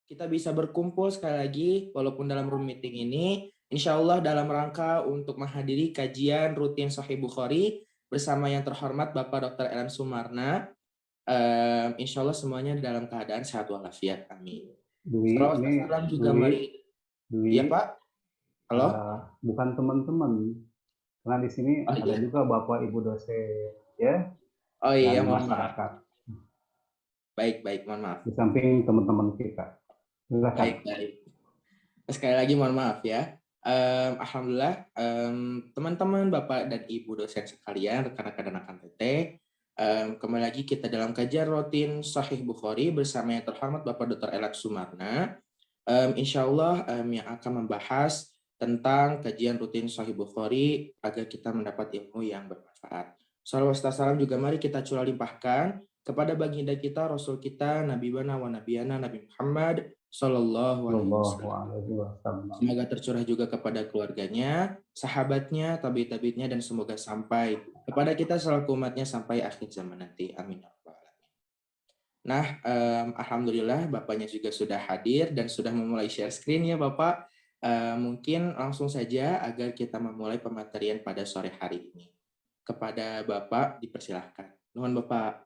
kita bisa berkumpul sekali lagi walaupun dalam room meeting ini, insya Allah dalam rangka untuk menghadiri kajian rutin Sahih Bukhari bersama yang terhormat Bapak Dr. Elam Sumarna. Insya Allah semuanya dalam keadaan sehat walafiat. Amin. Dwi, Salawat ini salam juga Dwi, mari. Dwi, Iya Pak. Halo. bukan teman-teman, karena di sini Oh ada iya. juga Bapak Ibu dosen, ya, Oh iya, dan mohon maaf. masyarakat. Baik, mohon maaf. Di samping teman-teman kita. Silakan. Baik. Sekali lagi mohon maaf ya. Alhamdulillah, teman-teman, Bapak dan Ibu dosen sekalian, rekan-rekan dan rekan TT, kembali lagi kita dalam kajian rutin Sahih Bukhari bersama yang terhormat Bapak Dr. Elam Sumarna. Insya Allah yang akan membahas tentang kajian rutin Sahih Bukhari agar kita mendapat ilmu yang bermanfaat. Salawat salam juga mari kita curah limpahkan kepada baginda kita, Rasul kita, Nabi wa Nabiyana, Nabi Muhammad Sallallahu Alaihi Wasallam. Semoga tercurah juga kepada keluarganya, sahabatnya, tabi-tabinya, dan semoga sampai kepada kita selaku umatnya sampai akhir zaman nanti. Amin. Nah, alhamdulillah Bapaknya juga sudah hadir dan sudah memulai share screen ya Bapak. Mungkin langsung saja agar kita memulai pematerian pada sore hari ini. Kepada Bapak dipersilahkan. Nuhun Bapak.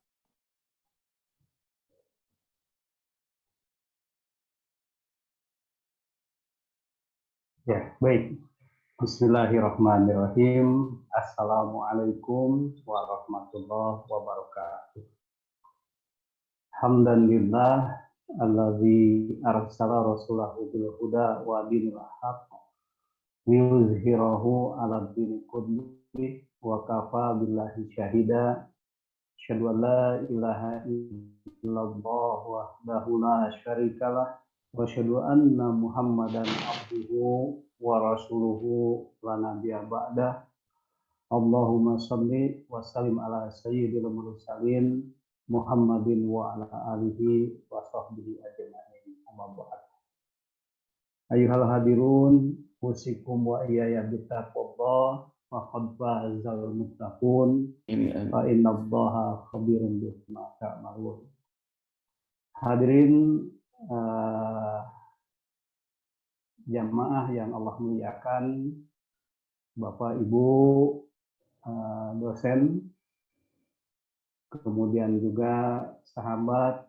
Ya, baik. Bismillahirrahmanirrahim. Assalamualaikum warahmatullahi wabarakatuh. Hamdan lillah allazi arsala rasulahu bil huda wa dinil haqq liyuzhirahu 'ala dini kulli wa kafa billahi syahida. Asyhadu an la ilaha illallah wahdahu la syarikalah wa asyhadu anna Muhammadan abduhu wa rasuluhu la nabiyya ba'da. Allahumma shalli wa sallim ala sayyidil mursalin Muhammadin wa ala alihi wa sahbihi ajma'in. Amma ba'd. Ayyuhal hadirun, usikum wa iyaya bittaqwallah wa qad fazal muttaqun. Fa innallaha khabirun bima ta'malun. Hadirin jamaah yang Allah muliakan, Bapak Ibu dosen, kemudian juga sahabat,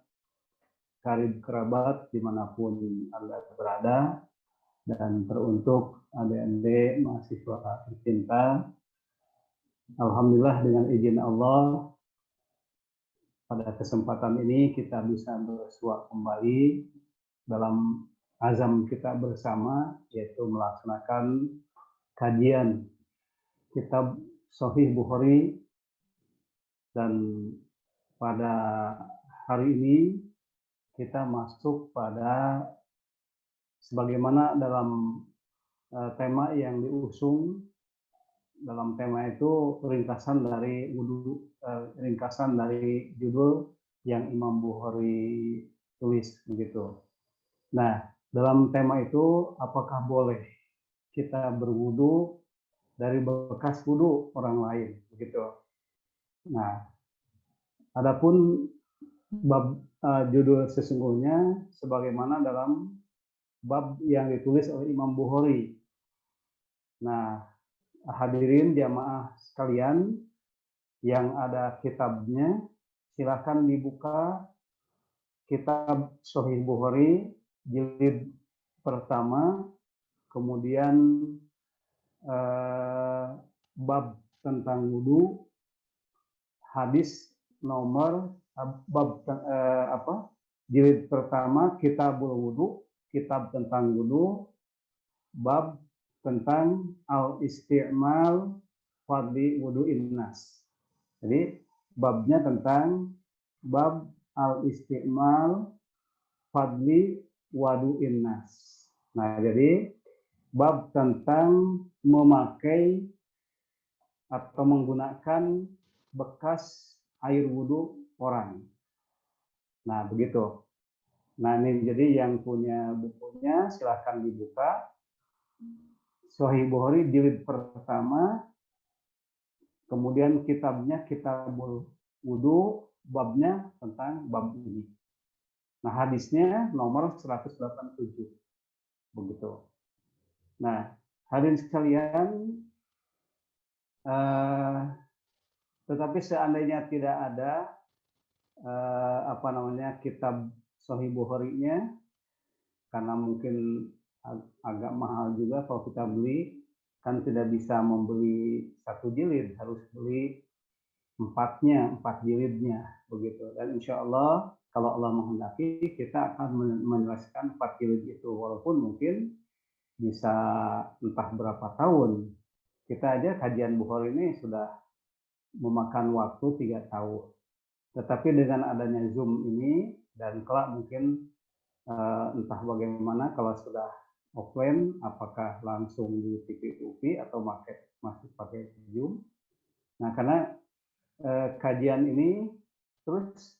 karib kerabat dimanapun Anda berada, dan teruntuk adik-adik mahasiswa tercinta. Alhamdulillah dengan izin Allah pada kesempatan ini kita bisa bersua kembali dalam azam kita bersama, yaitu melaksanakan kajian kitab Sahih Bukhari. Dan pada hari ini kita masuk pada sebagaimana dalam tema yang diusung. Dalam tema itu ringkasan dari judul yang Imam Bukhari tulis begitu. Nah, dalam tema itu apakah boleh kita berwudu dari bekas wudu orang lain begitu. Nah, adapun bab judul sesungguhnya sebagaimana dalam bab yang ditulis oleh Imam Bukhari. Nah, hadirin jamaah sekalian yang ada kitabnya, silakan dibuka kitab Sahih Bukhari jilid pertama, kemudian bab tentang wudu, hadis nomor jilid pertama kitabul wudu, kitab tentang wudu, bab tentang al-isti'mal fadli wudu'in nas. Jadi babnya tentang bab al-isti'mal fadli wudu'in nas. Nah, jadi bab tentang memakai atau menggunakan bekas air wudhu orang. Nah, begitu. Nah, ini jadi yang punya bukunya silahkan dibuka. Sahih Bukhari jilid pertama, kemudian kitabnya Kitabul Wudu, babnya tentang bab ini. Nah, hadisnya nomor 187. Begitu. Nah, hadirin sekalian, tetapi seandainya tidak ada kitab Sahih Bukhari-nya, karena mungkin agak mahal juga kalau kita beli, kan tidak bisa membeli satu jilid, harus beli empat jilidnya begitu. Dan insya Allah kalau Allah menghendaki kita akan menyelesaikan 4 jilid itu, walaupun mungkin bisa entah berapa tahun. Kita aja kajian Bukhari ini sudah memakan waktu 3 tahun. Tetapi dengan adanya Zoom ini dan kelak mungkin entah bagaimana kalau sudah offline, apakah langsung di TPUP atau masih pakai Zoom. Nah, karena kajian ini terus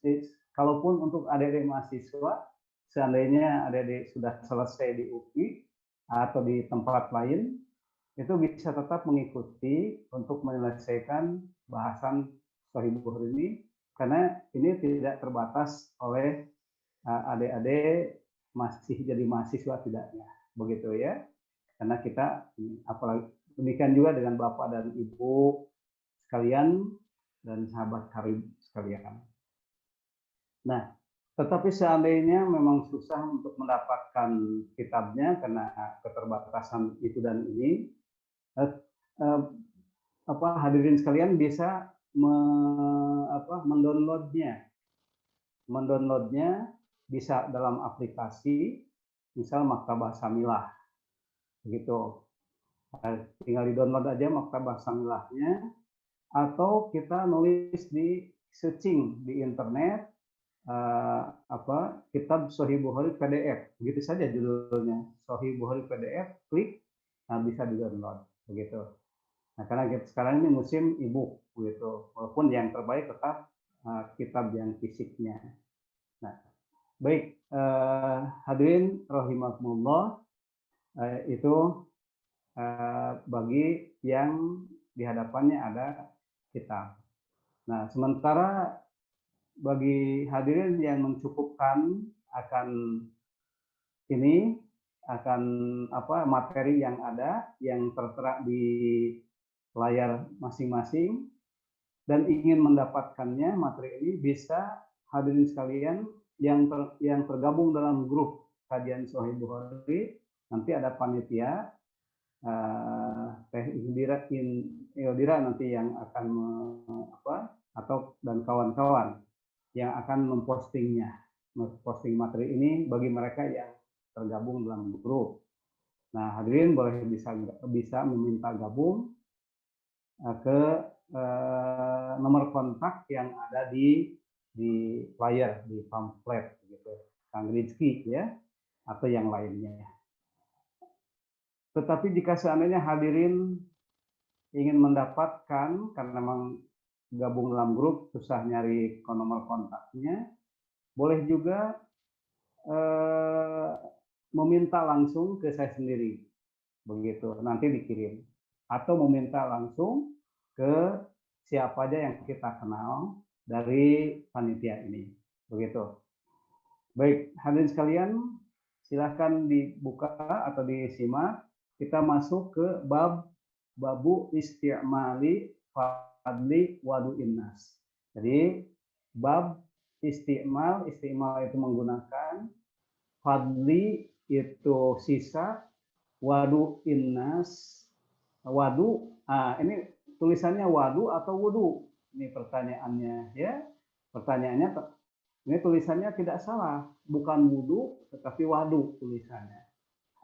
kalaupun untuk adik-adik mahasiswa, seandainya adik-adik sudah selesai di UPI atau di tempat lain, itu bisa tetap mengikuti untuk menyelesaikan bahasan Sahih Bukhari ini, karena ini tidak terbatas oleh adik-adik masih jadi mahasiswa tidaknya, begitu ya. Karena kita, apalagi demikian juga dengan Bapak dan Ibu sekalian dan sahabat karib sekalian. Nah, tetapi seandainya memang susah untuk mendapatkan kitabnya karena keterbatasan itu dan ini, hadirin sekalian bisa mendownloadnya. Mendownloadnya bisa dalam aplikasi, misal Maktabah Samilah, begitu. Tinggal di-download aja Maktabah Samilahnya, atau kita nulis di searching di internet kitab Sahih Bukhari PDF, begitu saja judulnya, Sahih Bukhari PDF, klik, nah bisa di-download, begitu. Nah, karena sekarang ini musim e-book, begitu, walaupun yang terbaik tetap kitab yang fisiknya. Nah, baik, hadirin rahimakumullah, itu bagi yang di hadapannya ada kitab. Nah, sementara bagi hadirin yang mencukupkan akan ini, akan materi yang ada, yang tertera di layar masing-masing, dan ingin mendapatkannya materi ini, bisa hadirin sekalian yang tergabung dalam grup kajian Sahih Bukhari, nanti ada panitia Teh Ildira nanti yang akan dan kawan-kawan yang akan memposting materi ini bagi mereka yang tergabung dalam grup. Nah, hadirin boleh bisa meminta gabung ke nomor kontak yang ada di flyer, di pamflet gitu, Kang Rizky ya, atau yang lainnya. Tetapi jika seandainya hadirin ingin mendapatkan, karena memang gabung dalam grup susah nyari nomor kontaknya, boleh juga meminta langsung ke saya sendiri, begitu, nanti dikirim, atau meminta langsung ke siapa aja yang kita kenal dari panitia ini, begitu. Baik, hadirin sekalian, silahkan dibuka atau disimak. Kita masuk ke babu isti'mali fadli wadu'in nas. Jadi bab isti'mal itu menggunakan, fadli itu sisa, wadu'in nas, wadu, ini tulisannya wadu atau wudu? Ini pertanyaannya ya. Pertanyaannya, ini tulisannya tidak salah, bukan wudu tetapi wadu tulisannya.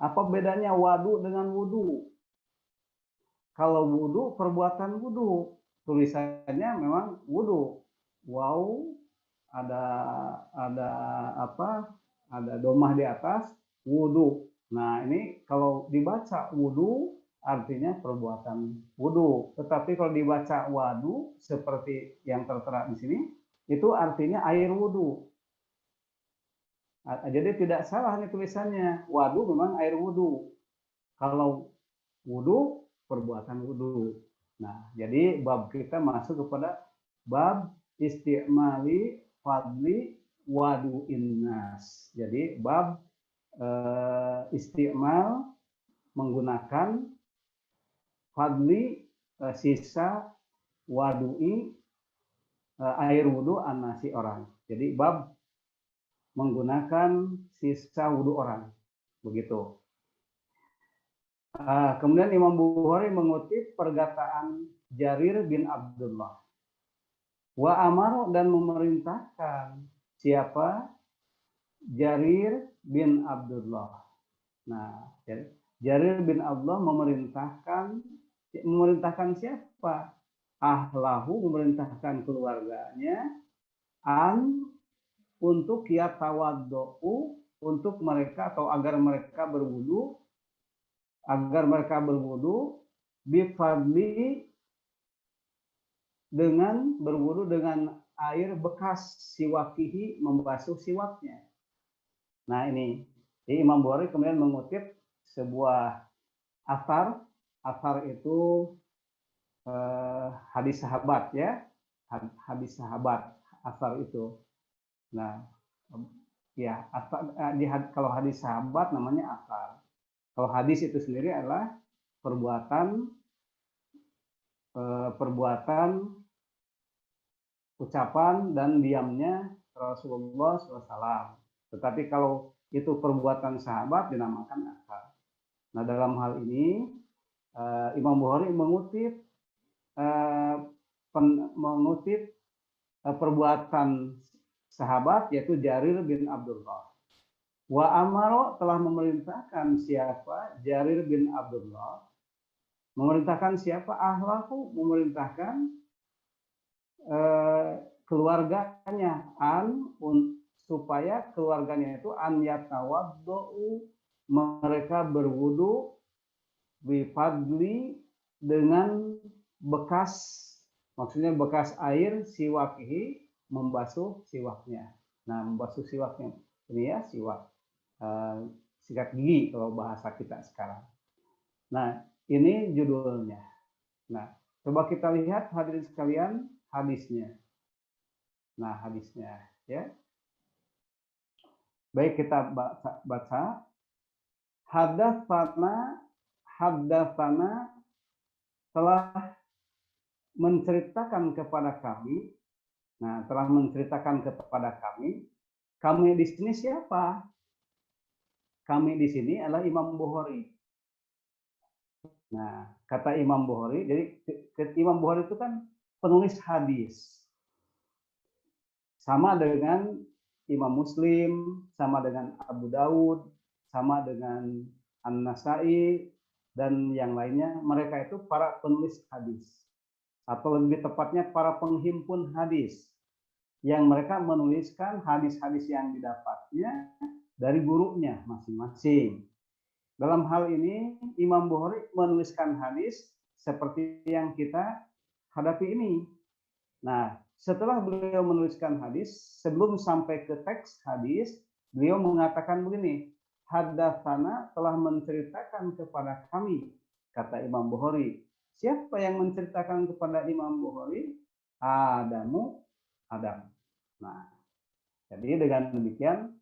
Apa bedanya wadu dengan wudu? Kalau wudu perbuatan wudu, tulisannya memang wudu. Wow, ada domah di atas, wudu. Nah, ini kalau dibaca wudu artinya perbuatan wudu. Tetapi kalau dibaca wadu seperti yang tertera di sini, itu artinya air wudu. Jadi tidak salah nih tulisannya. Wadu memang air wudu. Kalau wudu, perbuatan wudu. Nah, jadi bab kita masuk kepada bab isti'mali fadli wadu'in nas. Jadi bab istimal menggunakan fadli sisa wadu'i air wudhu anasi orang. Jadi bab menggunakan sisa wudhu orang. Begitu. Kemudian Imam Bukhari mengutip perkataan Jarir bin Abdullah. Wa amaro dan memerintahkan siapa? Jarir bin Abdullah. Nah, Jarir bin Abdullah memerintahkan siapa? Ahlahu, memerintahkan keluarganya untuk yatawaddo'u, untuk mereka atau agar mereka berwudu bifadli, dengan berwudu dengan air bekas siwakihi, membasuh siwaknya. Nah ini Imam Bukhari kemudian mengutip sebuah asar itu hadis sahabat ya, hadis sahabat asar itu. Nah ya asar, kalau hadis sahabat namanya asar. Kalau hadis itu sendiri adalah perbuatan ucapan dan diamnya Rasulullah SAW. Tetapi kalau itu perbuatan sahabat dinamakan asar. Nah dalam hal ini Imam Bukhari mengutip perbuatan sahabat yaitu Jarir bin Abdullah. Wa amaro telah memerintahkan siapa? Jarir bin Abdullah. Memerintahkan siapa? Ahlahu, memerintahkan keluarganya supaya keluarganya itu an yatawaddo'u, mereka berwudu bifadli, dengan bekas, maksudnya bekas air siwakihi, membasuh siwaknya. Nah, membasuh siwaknya ini ya siwak, sikat gigi kalau bahasa kita sekarang. Nah, ini judulnya. Nah, coba kita lihat hadirin sekalian hadisnya. Nah, hadisnya ya. Baik, kita baca. Haddatsana telah menceritakan kepada kami. Nah, telah menceritakan kepada kami. Kami di sini siapa? Kami di sini adalah Imam Bukhari. Nah, kata Imam Bukhari, jadi Imam Bukhari itu kan penulis hadis. Sama dengan Imam Muslim, sama dengan Abu Daud, sama dengan An-Nasai, dan yang lainnya. Mereka itu para penulis hadis. Atau lebih tepatnya para penghimpun hadis. Yang mereka menuliskan hadis-hadis yang didapatnya dari gurunya masing-masing. Dalam hal ini, Imam Bukhari menuliskan hadis seperti yang kita hadapi ini. Nah, setelah beliau menuliskan hadis, sebelum sampai ke teks hadis, beliau mengatakan begini, haddatsana telah menceritakan kepada kami, kata Imam Bukhari. Siapa yang menceritakan kepada Imam Bukhari? Adam. Nah, jadi dengan demikian,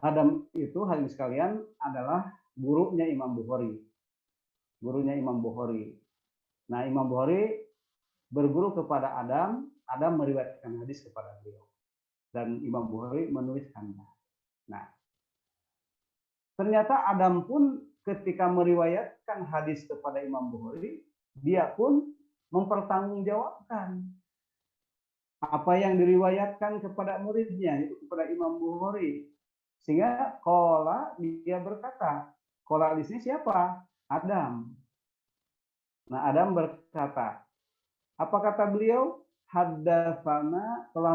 Adam itu hadirin sekalian adalah gurunya Imam Bukhari. Gurunya Imam Bukhari. Nah, Imam Bukhari berguru kepada Adam meriwayatkan hadis kepada beliau. Dan Imam Bukhari menuliskannya. Nah, ternyata Adam pun ketika meriwayatkan hadis kepada Imam Bukhari, dia pun mempertanggungjawabkan apa yang diriwayatkan kepada muridnya, itu kepada Imam Bukhari. Sehingga dia berkata, di sini siapa? Adam. Nah, Adam berkata, apa kata beliau? Haddatsana telah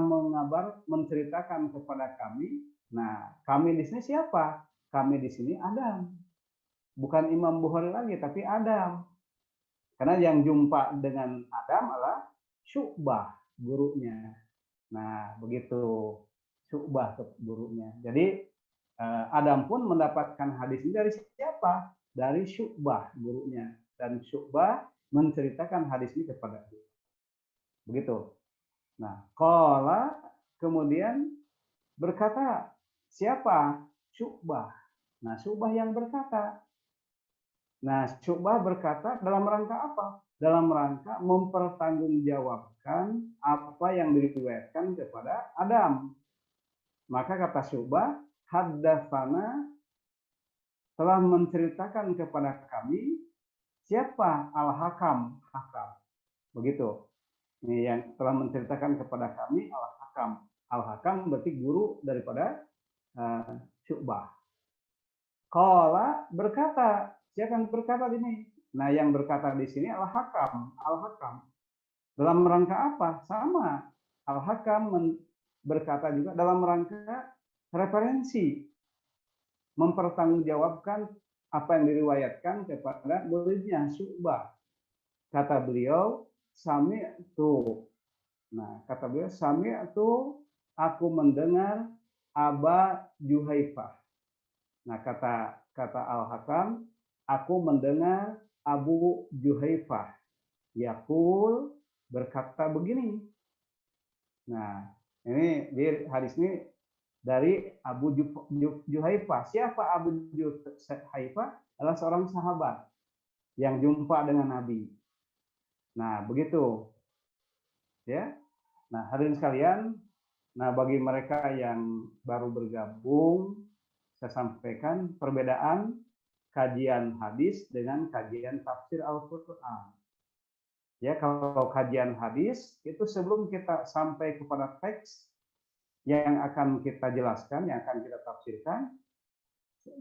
menceritakan kepada kami. Nah, kami di sini siapa? Kami di sini Adam. Bukan Imam Bukhari lagi, tapi Adam. Karena yang jumpa dengan Adam adalah Syu'bah, gurunya. Nah, begitu. Syu'bah gurunya. Jadi Adam pun mendapatkan hadis ini dari siapa? Dari Syu'bah, gurunya. Dan Syu'bah menceritakan hadis ini kepada dia. Begitu. Nah, kemudian Berkata siapa? Syu'bah. Nah, Syu'bah yang berkata. Nah, Syu'bah berkata dalam rangka apa? Dalam rangka mempertanggungjawabkan apa yang diriwayatkan kepada Adam. Maka kata Syu'bah, haddatsana, telah menceritakan kepada kami siapa Al-Hakam, Hakam. Begitu. Ini yang telah menceritakan kepada kami Al-Hakam. Al-Hakam berarti guru daripada Syu'bah. Qala berkata, siapa yang berkata di sini? Nah, yang berkata di sini Al-Hakam, Al-Hakam. Dalam rangka apa? Sama. Al-Hakam berkata juga dalam rangka referensi, mempertanggungjawabkan apa yang diriwayatkan kepada muridnya Syu'bah. Kata beliau, sami'tu. Nah, kata beliau, sami'tu, aku mendengar Aba Juhaifah. Nah, kata Al-Hakam, aku mendengar Abu Juhaifah yaqul, berkata begini. Nah, ini di hadis ini dari Abu Juhaifah. Siapa Abu Juhaifah? Adalah seorang sahabat yang jumpa dengan Nabi. Nah, begitu. Ya. Nah, hadirin sekalian, nah bagi mereka yang baru bergabung, saya sampaikan perbedaan kajian hadis dengan kajian tafsir Al-Qur'an. Ya, kalau kajian hadis itu sebelum kita sampai kepada teks yang akan kita jelaskan, yang akan kita tafsirkan,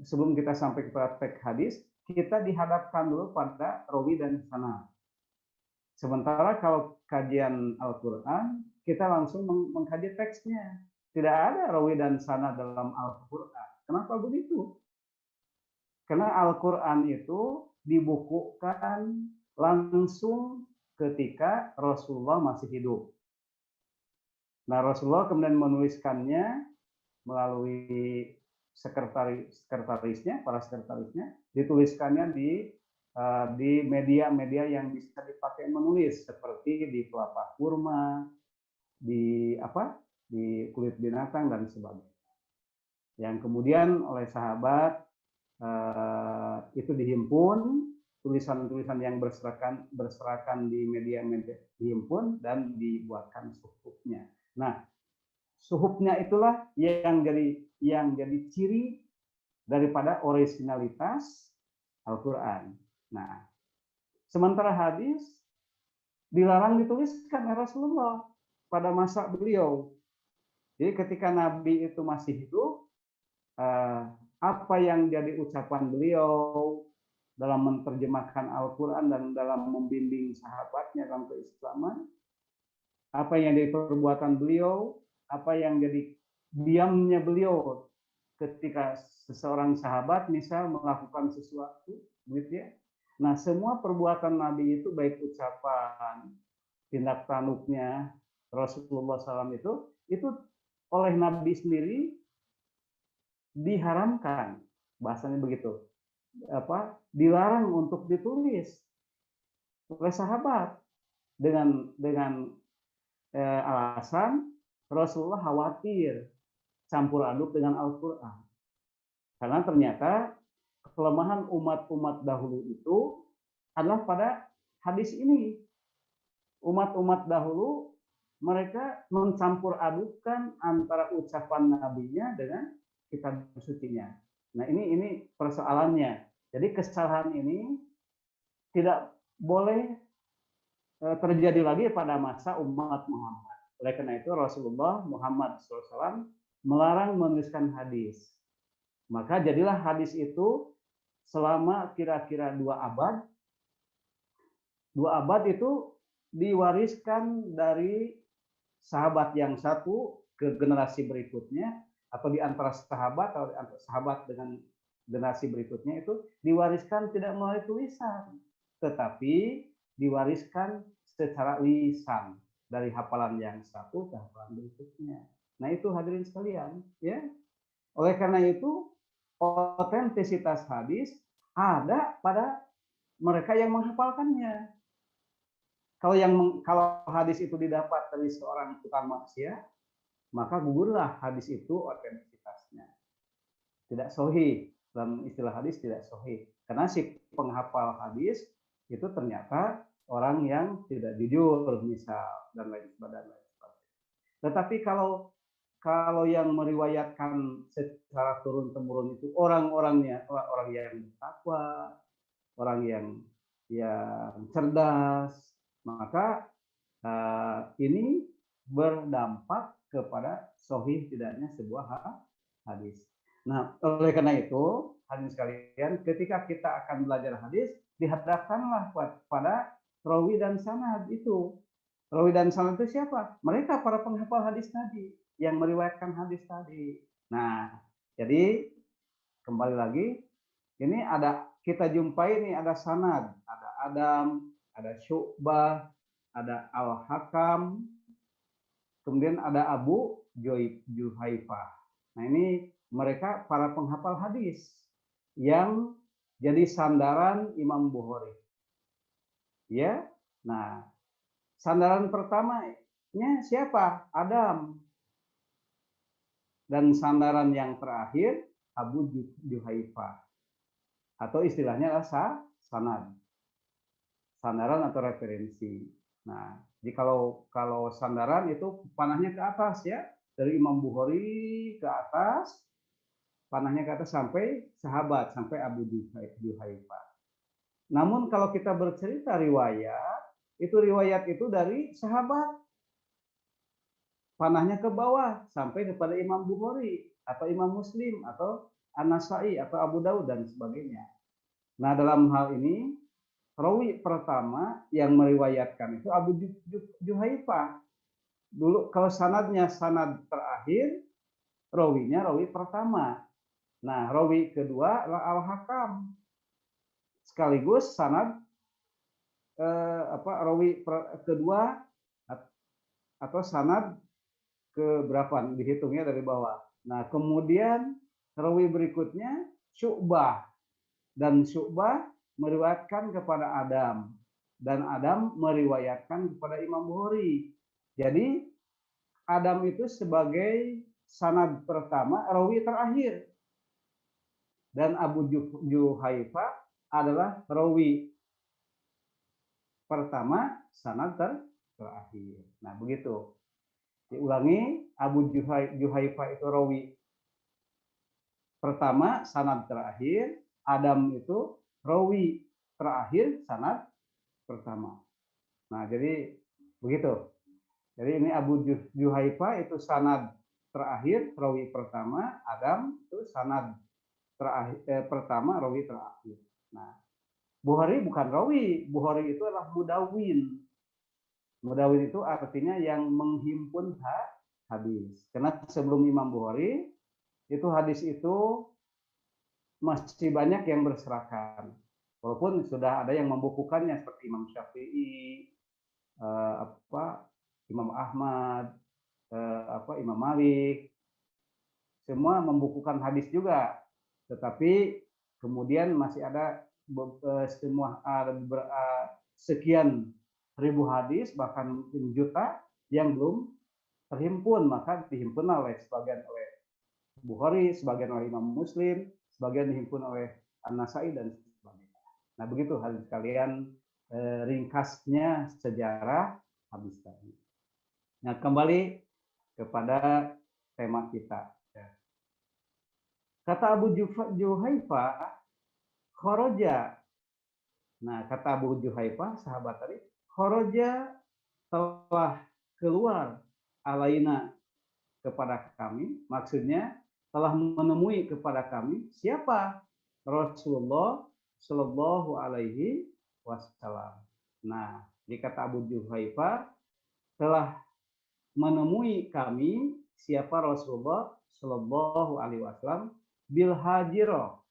sebelum kita sampai kepada teks hadis, kita dihadapkan dulu pada rawi dan sanad. Sementara kalau kajian Al-Qur'an, kita langsung mengkaji teksnya. Tidak ada rawi dan sanad dalam Al-Qur'an. Kenapa begitu? Karena Al-Qur'an itu dibukukan langsung ketika Rasulullah masih hidup. Nah, Rasulullah kemudian menuliskannya melalui sekretarisnya, para sekretarisnya, dituliskannya di media-media yang bisa dipakai menulis, seperti di telapak kurma, di kulit binatang dan sebagainya. Yang kemudian oleh sahabat itu dihimpun, tulisan-tulisan yang berserakan di media-media dihimpun dan dibuatkan suhufnya. Nah, suhufnya itulah yang jadi ciri daripada originalitas Al-Qur'an. Nah, sementara hadis dilarang dituliskan oleh Rasulullah pada masa beliau. Jadi ketika Nabi itu masih hidup, apa yang jadi ucapan beliau dalam menerjemahkan Al-Quran dan dalam membimbing sahabatnya dalam keislaman, apa yang jadi perbuatan beliau, apa yang jadi diamnya beliau ketika seseorang sahabat misal melakukan sesuatu, gitu ya. Nah, semua perbuatan Nabi itu baik ucapan, tindak tanduknya Rasulullah SAW itu oleh Nabi sendiri diharamkan, bahasanya begitu, dilarang untuk ditulis oleh sahabat dengan alasan Rasulullah khawatir campur aduk dengan Al-Quran, karena ternyata kelemahan umat-umat dahulu itu adalah pada hadis ini. Umat-umat dahulu mereka mencampur adukan antara ucapan nabinya dengan kitab sucinya. Nah, ini persoalannya. Jadi kesalahan ini tidak boleh terjadi lagi pada masa umat Muhammad. Oleh karena itu Rasulullah Muhammad SAW melarang menuliskan hadis. Maka jadilah hadis itu selama kira-kira 2 abad. 2 abad itu diwariskan dari sahabat yang satu ke generasi berikutnya, atau di antara sahabat atau di antara sahabat dengan generasi berikutnya itu diwariskan tidak melalui tulisan, tetapi diwariskan secara lisan dari hafalan yang satu ke hafalan berikutnya. Nah, itu hadirin sekalian, ya. Oleh karena itu otentisitas hadis ada pada mereka yang menghafalkannya. Kalau hadis itu didapat dari seorang tukang maksiat, maka gugurlah hadis itu otentisitasnya. Tidak sahih, dalam istilah hadis tidak sahih. Karena si penghafal hadis itu ternyata orang yang tidak jujur misal dan lain sebagainya. Tetapi kalau yang meriwayatkan secara turun temurun itu orang-orangnya orang yang bertakwa, orang yang cerdas, maka ini berdampak kepada sahih tidaknya sebuah hadis. Nah, oleh karena itu, hadirin sekalian, ketika kita akan belajar hadis, dihadapkanlah pada rawi dan sanad itu. Rawi dan sanad itu siapa? Mereka para penghafal hadis tadi, yang meriwayatkan hadis tadi. Nah, jadi kembali lagi, ini ada kita jumpai ini ada sanad, ada Adam, ada Syu'bah, ada Al-Hakam, kemudian ada Abu Juhaifah. Nah, ini mereka para penghafal hadis yang jadi sandaran Imam Bukhari. Ya. Nah, sandaran pertamanya siapa? Adam. Dan sandaran yang terakhir Abu Juhaifah. Atau istilahnya adalah sanad. Sandaran atau referensi. Nah, jadi kalau sandaran itu panahnya ke atas ya, dari Imam Bukhari ke atas, panahnya ke atas sampai sahabat, sampai Abu Juhaifah. Namun kalau kita bercerita riwayat itu dari sahabat, panahnya ke bawah sampai kepada Imam Bukhari atau Imam Muslim atau An-Nasai atau Abu Daud dan sebagainya. Nah, dalam hal ini rawi pertama yang meriwayatkan itu Abu Juhaifah. Dulu kalau sanadnya sanad terakhir, rawinya rawi pertama. Nah, rawi kedua adalah Al-Hakam. Sekaligus sanad rawi kedua atau sanad ke berapa dihitungnya dari bawah. Nah, kemudian rawi berikutnya Syu'bah, dan Syu'bah meriwayatkan kepada Adam, dan Adam meriwayatkan kepada Imam Bukhari. Jadi Adam itu sebagai sanad pertama, rawi terakhir, dan Abu Juhaifah adalah rawi pertama, sanad terakhir. Nah, begitu. Diulangi, Abu Juhaifah itu rawi pertama, sanad terakhir. Adam itu rawi terakhir, sanad pertama. Nah, jadi begitu. Jadi ini Abu Juhaifah itu sanad terakhir, rawi pertama. Adam itu sanad terakhir, pertama, rawi terakhir. Nah, Bukhari bukan rawi. Bukhari itu adalah mudawin. Mudawin itu artinya yang menghimpun hadis. Karena sebelum Imam Bukhari, itu hadis itu masih banyak yang berserakan. Walaupun sudah ada yang membukukannya seperti Imam Syafi'i, Imam Ahmad, Imam Malik, semua membukukan hadis juga. Tetapi kemudian masih ada sekian ribu hadis, bahkan juta yang belum terhimpun, maka dihimpun oleh sebagian oleh Bukhari, sebagian oleh Imam Muslim, sebagian dihimpun oleh An-Nasai dan sebagainya. Nah, begitu hal sekalian ringkasnya sejarah hadis tadi. Nah, kembali kepada tema kita. Kata Abu Juhaifah, khoroja. Nah, kata Abu Juhaifah, sahabat tadi, khoroja telah keluar alaina kepada kami, maksudnya telah menemui kepada kami siapa? Rasulullah Shallallahu Alaihi Wasallam. Nah, dikata Abu Juhaifah telah menemui kami siapa Rasulullah Shallallahu Alaihi Wasallam bil hajiro.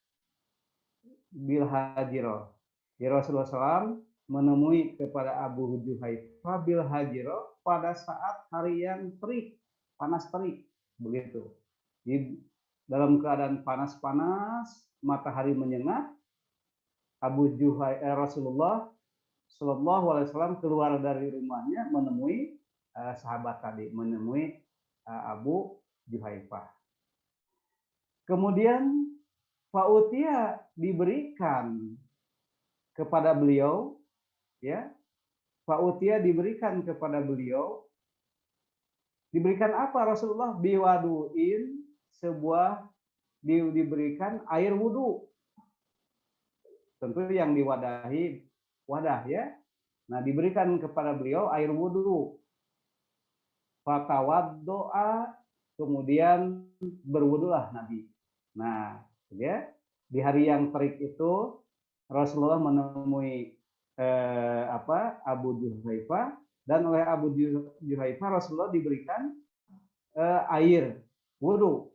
Ya, Rasulullah SAW menemui kepada Abu Juhaifah bil hajiro pada saat hari yang terik, panas terik, begitu. Di dalam keadaan panas-panas, matahari menyengat, Rasulullah Shallallahu Alaihi Wasallam keluar dari rumahnya menemui sahabat tadi, menemui Abu Juhaifah. Kemudian Fautia diberikan kepada beliau, ya. Fautia diberikan kepada beliau. Diberikan apa Rasulullah? Biwaduin, sebuah diberikan air wudhu. Tentu yang diwadahi wadah, ya. Nah, diberikan kepada beliau air wudhu. Fatawaddoa, kemudian berwudulah Nabi. Nah, ya, di hari yang terik itu Rasulullah menemui Abu Juhaifah, dan oleh Abu Juhaifah Rasulullah diberikan air wudhu.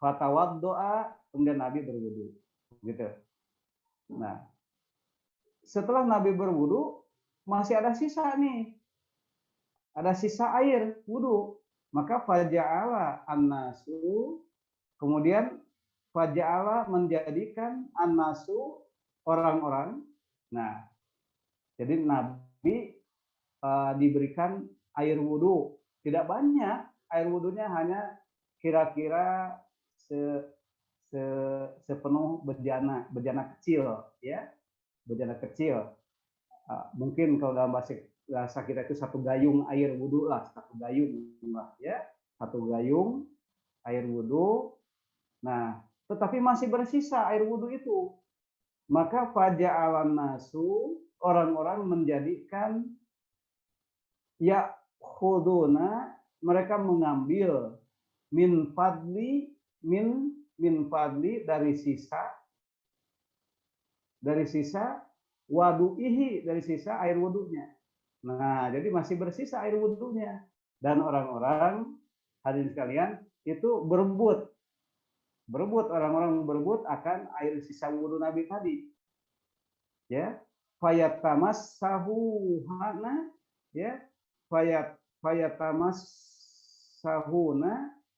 Fatawaddoa, kemudian Nabi berwudhu, gitu. Nah, setelah Nabi berwudhu masih ada sisa nih, ada sisa air wudhu. Maka faja'ala an-nasu, kemudian faja'ala menjadikan an-nasu, orang-orang. Nah, jadi Nabi diberikan air wudhu, tidak banyak, air wudhunya hanya kira-kira sepenuh bejana kecil, ya, bejana kecil. Mungkin kalau dalam bahasa kita itu satu gayung air wudhu lah, satu gayung lah, ya, satu gayung air wudhu. Nah, tetapi masih bersisa air wudhu itu. Maka faja'alan nasu, orang-orang menjadikan ya khuduna, mereka mengambil min fadli dari sisa wadu'ihi, dari sisa air wudhunya. Nah, jadi masih bersisa air wudhunya, dan orang-orang, hadirin sekalian, itu berebut orang-orang berebut akan air sisa wudhu Nabi tadi, ya. Fayatamassahuhana, ya, fayatamasahuna,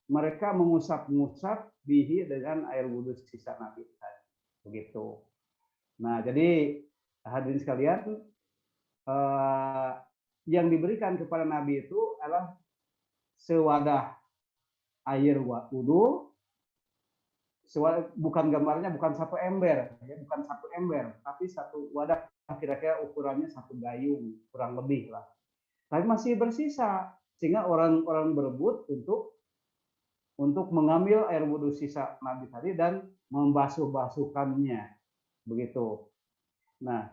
mereka mengusap-ngusap bihi, dengan air wudhu sisa Nabi tadi, begitu. Nah, jadi hadirin sekalian, yang diberikan kepada Nabi itu adalah sewadah air wudhu. Bukan gambarnya, bukan satu ember, ya, bukan satu ember, tapi satu wadah, kira-kira ukurannya satu gayung, kurang lebih lah. Tapi masih bersisa, sehingga orang-orang berebut untuk mengambil air wudhu sisa Nabi tadi dan membasuh-basuhkannya, begitu. Nah,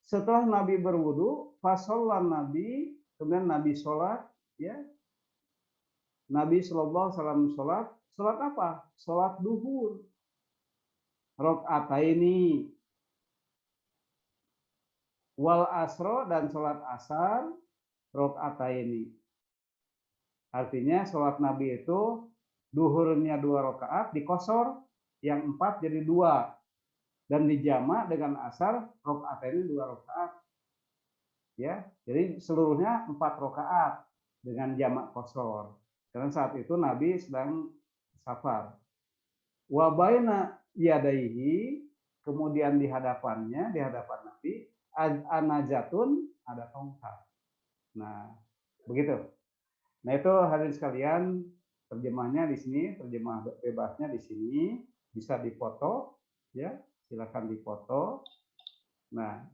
setelah Nabi berwudhu, fasollan Nabi, kemudian Nabi sholat, ya. Nabi Shallallahu Alaihi Wasallam sholat. Sholat apa? Sholat duhur. Rok'ataini. Wal asro, dan sholat asar. Rok'ataini. Artinya sholat Nabi itu duhurnya 2 rakaat, dikosor, yang 4 jadi 2. Dan dijamak dengan asar, rok'ataini 2 rakaat. Ya, jadi seluruhnya 4 rakaat dengan jamak kosor. Karena saat itu Nabi sedang safar. Wa baina yadaihi, kemudian di hadapan Nabi, anajatun, ada tongkat. Nah, begitu. Nah, itu hadirin sekalian, terjemahnya di sini, terjemah bebasnya di sini, bisa difoto, ya, silakan difoto. Nah,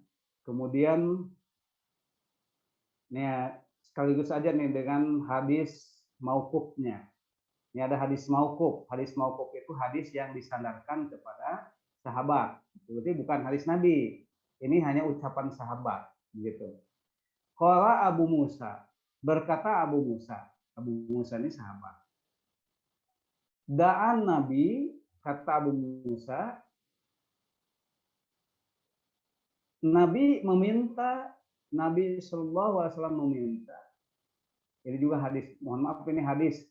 kemudian nih sekaligus aja nih dengan hadis mauqufnya. Ini ada hadis mauquf. Hadis mauquf itu hadis yang disandarkan kepada sahabat. Berarti bukan hadis Nabi. Ini hanya ucapan sahabat, gitu. Qala Abu Musa, berkata Abu Musa. Abu Musa ini sahabat. Da'an Nabi, kata Abu Musa, Nabi meminta, Nabi Shallallahu Alaihi Wasallam meminta. Ini juga hadis. Mohon maaf, ini hadis,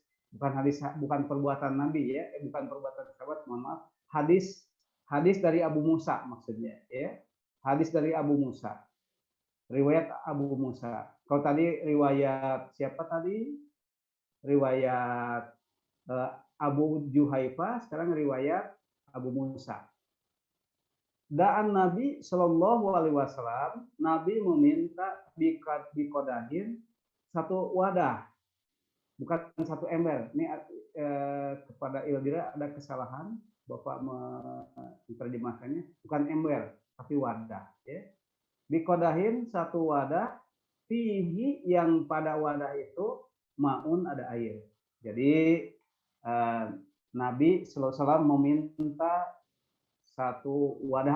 bukan perbuatan Nabi, ya, bukan perbuatan sahabat. Mohon maaf. Hadis dari Abu Musa maksudnya, ya. Hadis dari Abu Musa. Riwayat Abu Musa. Kalau tadi riwayat siapa tadi? Riwayat Abu Juhaifah, sekarang riwayat Abu Musa. Da'an Nabi Shallallahu Alaihi Wasallam, Nabi meminta bikodahin, satu wadah, bukan satu ember. Ini kepada Ildira ada kesalahan, Bapak menerjemahkannya bukan ember, tapi wadah. Ya. Dikodahin satu wadah, fihi yang pada wadah itu maun ada air. Jadi Nabi sallallahu alaihi wasallam meminta satu wadah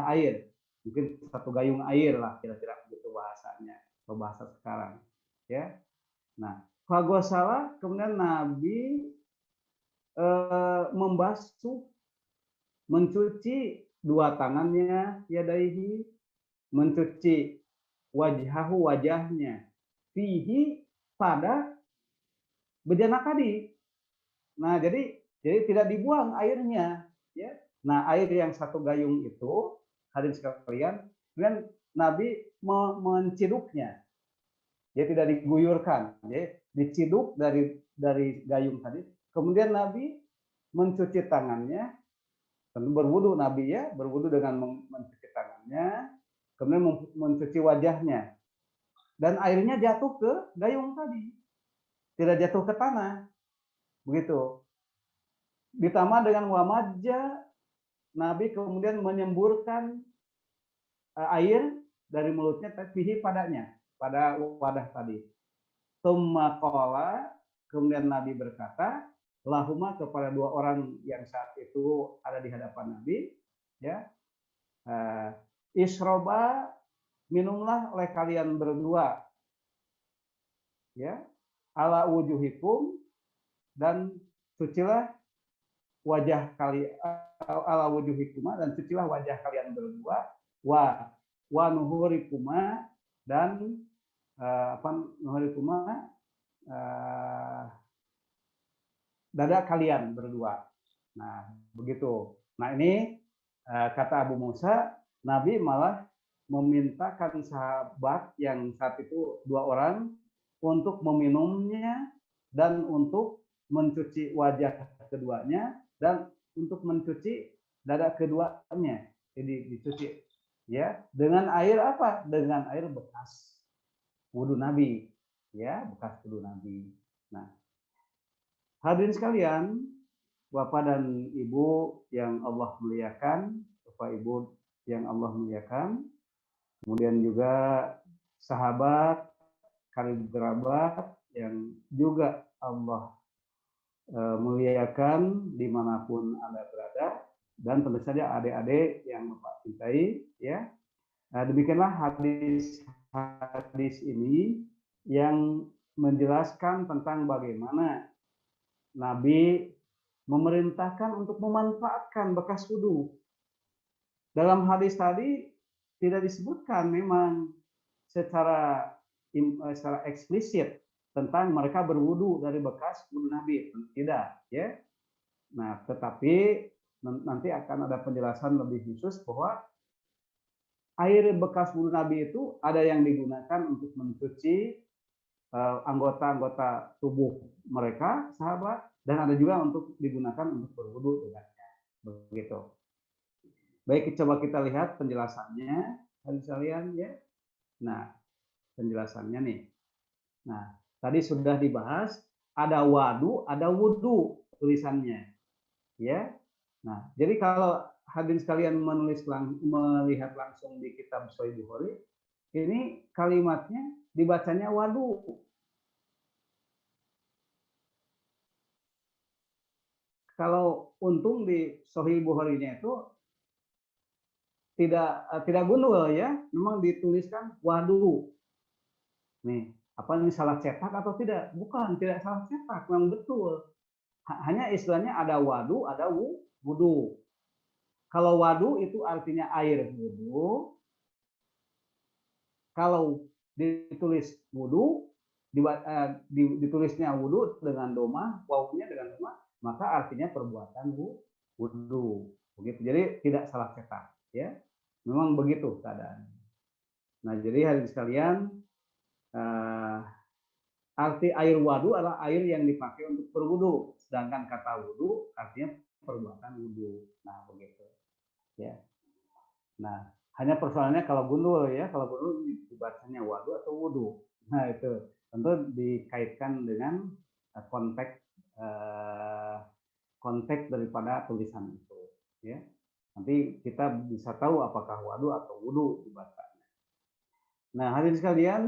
air, mungkin satu gayung air lah kira-kira begitu bahasanya, atau bahasa sekarang. Ya, nah, fagosala kemudian Nabi membasuh, mencuci dua tangannya, yadaihi, mencuci wajahnya, fihi pada bejana tadi. Nah, jadi tidak dibuang airnya, ya. Nah, air yang satu gayung itu, hadirin sekalian, kemudian Nabi menciduknya. Dia tidak diguyurkan, ya. Diciduk dari gayung tadi. Kemudian Nabi mencuci tangannya, tentu berwudu Nabi ya, berwudu dengan mencuci tangannya, kemudian mencuci wajahnya. Dan airnya jatuh ke gayung tadi. Tidak jatuh ke tanah. Begitu. Ditambah dengan wamajja, Nabi kemudian menyemburkan air dari mulutnya fihi padanya, pada wadah tadi. Tsumma qala, kemudian Nabi berkata, lahuma kepada dua orang yang saat itu ada di hadapan Nabi, ya. Isroba, minumlah oleh kalian berdua, ya, ala wujuhikum, dan cucilah wajah kalian, ala wujuhikuma, dan cucilah wajah kalian berdua, wa nuhurikuma, dan nuhurikuma, dada kalian berdua. Nah, begitu. Nah, ini kata Abu Musa, Nabi malah memintakan sahabat yang saat itu dua orang untuk meminumnya dan untuk mencuci wajah keduanya dan untuk mencuci dada keduanya. Jadi dicuci ya dengan air apa? Dengan air bekas wudu Nabi, ya, bekas wudu Nabi. Nah, hadirin sekalian, Bapak dan Ibu yang Allah muliakan, Bapak Ibu yang Allah muliakan, kemudian juga sahabat, karib kerabat yang juga Allah muliakan dimanapun Anda berada, dan tentu saja adik-adik yang Bapak cintai, ya. Demikianlah hadis ini yang menjelaskan tentang bagaimana Nabi memerintahkan untuk memanfaatkan bekas wudhu. Dalam hadis tadi tidak disebutkan memang secara eksplisit tentang mereka berwudu dari bekas wudu Nabi, tidak, ya. Nah, tetapi nanti akan ada penjelasan lebih khusus bahwa air bekas wudu Nabi itu ada yang digunakan untuk mencuci anggota-anggota tubuh mereka, sahabat, dan ada juga untuk digunakan untuk berwudu dengannya. Begitu. Baik, coba kita lihat penjelasannya, hadirin sekalian, ya. Nah, penjelasannya nih. Nah, tadi sudah dibahas, ada wadu, ada wudu tulisannya, ya. Nah, jadi kalau hadirin sekalian melihat langsung di kitab Sahih Bukhari, ini kalimatnya dibacanya wadu. Kalau untung di Sahih Bukhari-nya itu tidak gundul ya, memang dituliskan wadu. Nih, apa ini salah cetak atau tidak? Bukan, tidak salah cetak, memang betul. Hanya istilahnya ada wadu, ada wudu. Kalau wadu itu artinya air wudu. Kalau ditulis wudu, ditulisnya wudu dengan doma, wawunya dengan doma, maka artinya perbuatan wudu. Begitu. Jadi tidak salah cetak, ya. Memang begitu keadaannya. Nah, jadi hadirin sekalian, arti air wadu adalah air yang dipakai untuk berwudu, sedangkan kata wudu artinya perbuatan wudu. Nah, begitu, ya. Nah, hanya persoalannya kalau gundul ya, kalau gundul dibacanya wadu atau wudu. Nah, itu tentu dikaitkan dengan konteks konteks daripada tulisan itu, ya. Nanti kita bisa tahu apakah wadu atau wudu dibacanya. Nah, hadirin sekalian,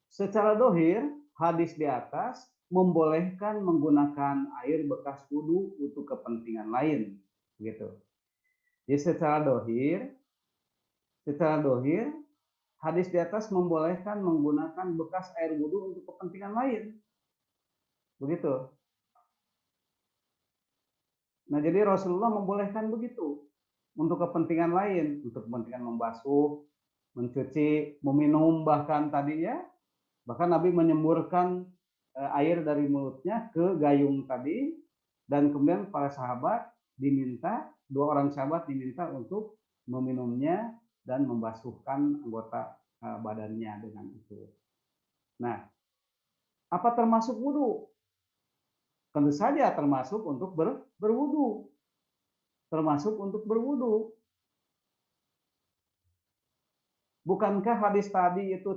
secara dohir hadis di atas membolehkan menggunakan air bekas wudu untuk kepentingan lain, gitu. Jadi secara dohir hadis di atas membolehkan menggunakan bekas air wudu untuk kepentingan lain, begitu. Nah, jadi Rasulullah membolehkan begitu untuk kepentingan lain, untuk kepentingan membasuh, mencuci, meminum, bahkan tadi ya, bahkan Nabi menyemburkan air dari mulutnya ke gayung tadi, dan kemudian para sahabat diminta, 2 orang sahabat diminta untuk meminumnya dan membasuhkan anggota badannya dengan itu. Nah, apa termasuk wudhu? Tentu saja termasuk untuk berwudu. Termasuk untuk berwudu. Bukankah hadis tadi itu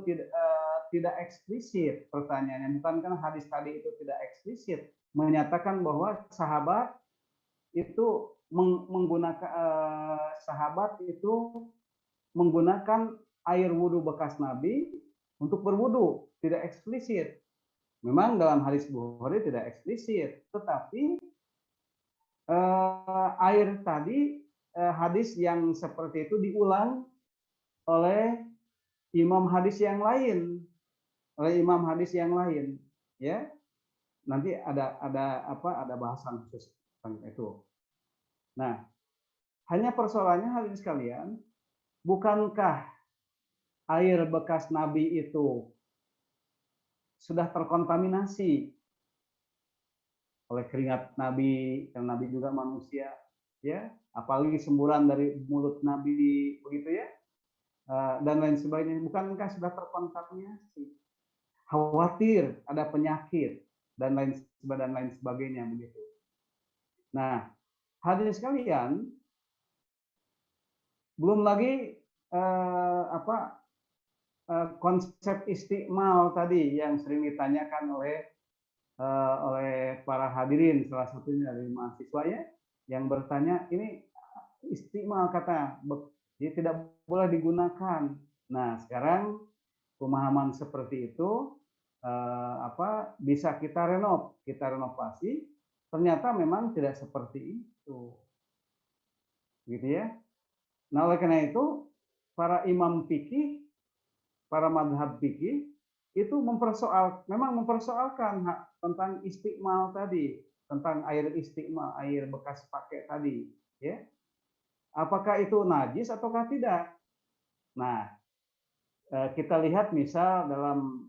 tidak eksplisit? Pertanyaannya, bukankah hadis tadi itu tidak eksplisit menyatakan bahwa sahabat itu menggunakan air wudu bekas Nabi untuk berwudu, tidak eksplisit. Memang dalam hadis Bukhari tidak eksplisit, tetapi air tadi, hadis yang seperti itu diulang oleh imam hadis yang lain, ya. Nanti ada bahasan khusus tentang itu. Nah, hanya persoalannya hadirin sekalian, bukankah air bekas Nabi itu sudah terkontaminasi oleh keringat Nabi, karena Nabi juga manusia, ya, apalagi semburan dari mulut Nabi, begitu ya, dan lain sebagainya. Bukankah sudah terkontaminasi? Khawatir ada penyakit dan lain sebagainya, begitu. Nah, hadirin sekalian, belum lagi konsep istiqmal tadi yang sering ditanyakan oleh para hadirin, salah satunya dari mahasiswa ya, yang bertanya, ini istiqmal kata, jadi tidak boleh digunakan. Nah, sekarang pemahaman seperti itu bisa kita renovasi. Ternyata memang tidak seperti itu, gitu ya. Nah, oleh karena itu para imam fikih, para madhab fikih itu memang mempersoalkan tentang istiqmal tadi, tentang air istiqmal, air bekas pakai tadi, ya. Apakah itu najis ataukah tidak? Nah, kita lihat misal dalam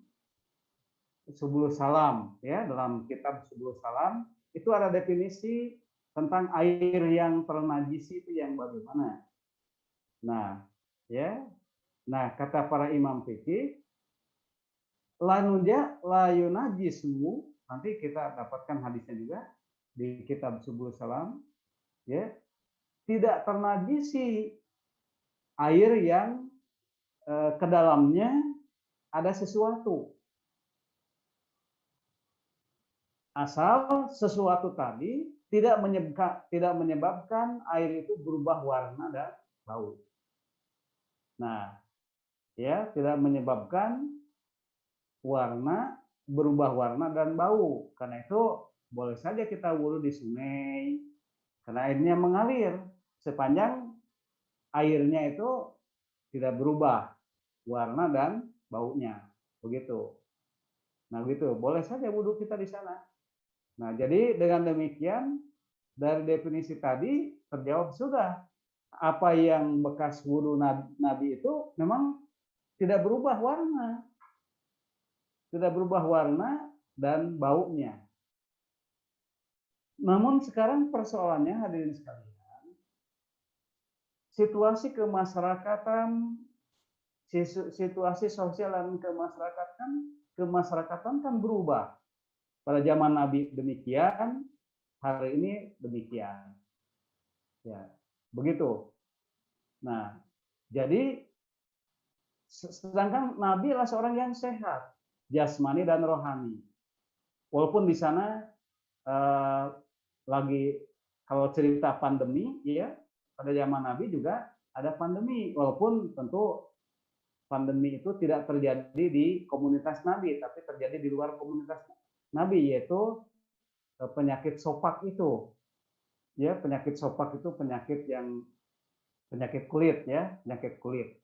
Subulus Salam, ya, dalam kitab Subulus Salam itu ada definisi tentang air yang ternajisi itu yang bagaimana. Nah, ya. Nah, kata para imam fikih, la yunajisu, nanti kita dapatkan hadisnya juga di kitab Subul Salam, ya, tidak ternajisi air yang ke dalamnya ada sesuatu, asal sesuatu tadi tidak menyebabkan air itu berubah warna dan bau. Nah, ya, tidak menyebabkan berubah warna dan bau. Karena itu boleh saja kita wudhu di sungai, karena airnya mengalir sepanjang airnya itu tidak berubah warna dan baunya, begitu. Nah, begitu, boleh saja wudhu kita di sana. Nah, jadi dengan demikian dari definisi tadi terjawab sudah, apa yang bekas wudhu Nabi itu memang tidak berubah warna dan baunya. Namun sekarang persoalannya hadirin sekalian, situasi kemasyarakatan, situasi sosial dan kemasyarakatan kan berubah. Pada zaman Nabi demikian, hari ini demikian. Ya, begitu. Nah, jadi Sedangkan Nabi adalah seorang yang sehat, jasmani dan rohani. Walaupun di sana lagi kalau cerita pandemi, ya pada zaman Nabi juga ada pandemi, walaupun tentu pandemi itu tidak terjadi di komunitas Nabi, tapi terjadi di luar komunitas Nabi, yaitu penyakit sopak itu. Ya, penyakit sopak itu penyakit yang penyakit kulit, ya, penyakit kulit.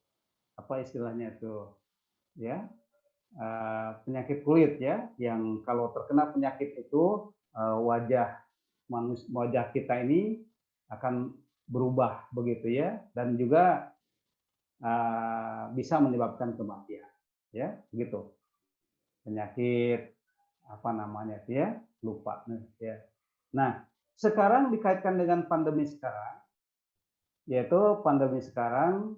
Apa istilahnya itu? Ya, penyakit kulit, ya, yang kalau terkena penyakit itu wajah kita ini akan berubah begitu, ya, dan juga bisa menyebabkan kematian, ya, begitu. Penyakit apa namanya itu, ya, lupa, ya. Nah, sekarang dikaitkan dengan pandemi sekarang, yaitu pandemi sekarang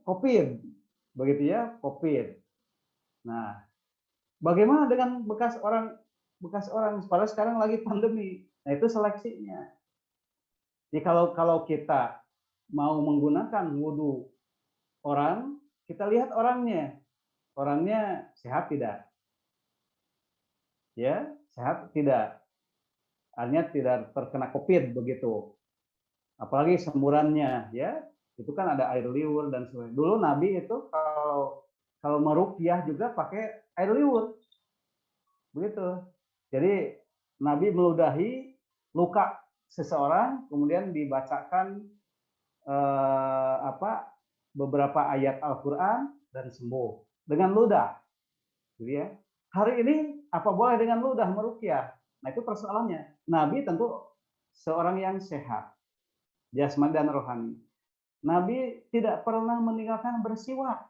COVID, begitu ya, COVID. Nah, bagaimana dengan bekas orang? Padahal sekarang lagi pandemi. Nah, itu seleksinya. Jadi kalau kita mau menggunakan wudhu orang, kita lihat orangnya sehat tidak? Ya, sehat tidak? Artinya tidak terkena COVID begitu. Apalagi semburannya, ya, itu kan ada air liur dan sebagainya. Dulu Nabi itu kalau meruqyah juga pakai air liur, begitu. Jadi Nabi meludahi luka seseorang, kemudian dibacakan beberapa ayat Al-Quran dan sembuh dengan ludah, gitu ya. Hari ini apa boleh dengan ludah meruqyah? Nah, itu persoalannya. Nabi tentu seorang yang sehat, jasmani dan rohani. Nabi tidak pernah meninggalkan bersiwak,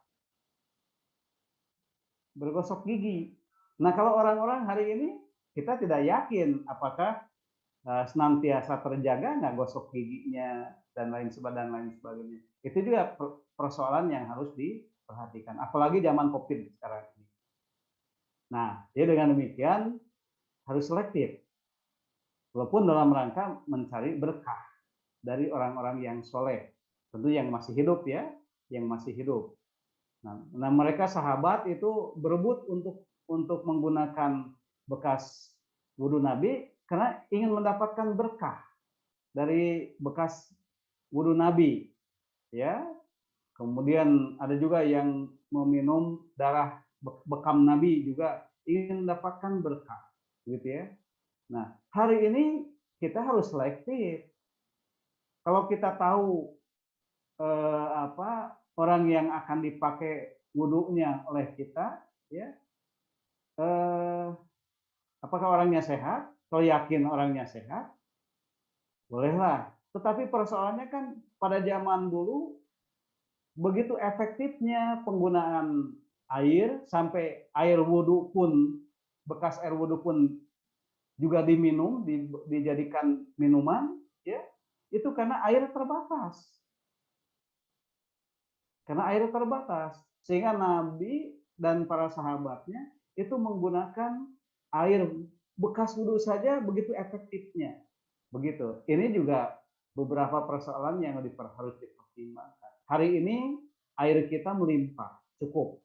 bergosok gigi. Nah, kalau orang-orang hari ini kita tidak yakin apakah senantiasa terjaga nggak gosok giginya dan lain sebagainya. Itu juga persoalan yang harus diperhatikan. Apalagi zaman COVID sekarang ini. Nah, jadi dengan demikian harus selektif. Walaupun dalam rangka mencari berkah dari orang-orang yang soleh. Tentu yang masih hidup, ya, yang masih hidup. Nah, mereka sahabat itu berebut untuk menggunakan bekas wudhu Nabi karena ingin mendapatkan berkah dari bekas wudhu Nabi, ya. Kemudian ada juga yang meminum darah bekam Nabi juga ingin mendapatkan berkah, gitu ya. Nah, hari ini kita harus selektif. Kalau kita tahu orang yang akan dipakai wudhunya oleh kita, ya, apakah orangnya sehat? Kalau yakin orangnya sehat, bolehlah. Tetapi persoalannya kan pada zaman dulu begitu efektifnya penggunaan air sampai air wudhu pun, bekas air wudhu pun juga diminum, dijadikan minuman, ya, itu karena air terbatas. Karena air terbatas, sehingga Nabi dan para sahabatnya itu menggunakan air bekas wudhu saja begitu efektifnya. Begitu. Ini juga beberapa persoalan yang harus dipertimbangkan. Hari ini air kita melimpah, cukup,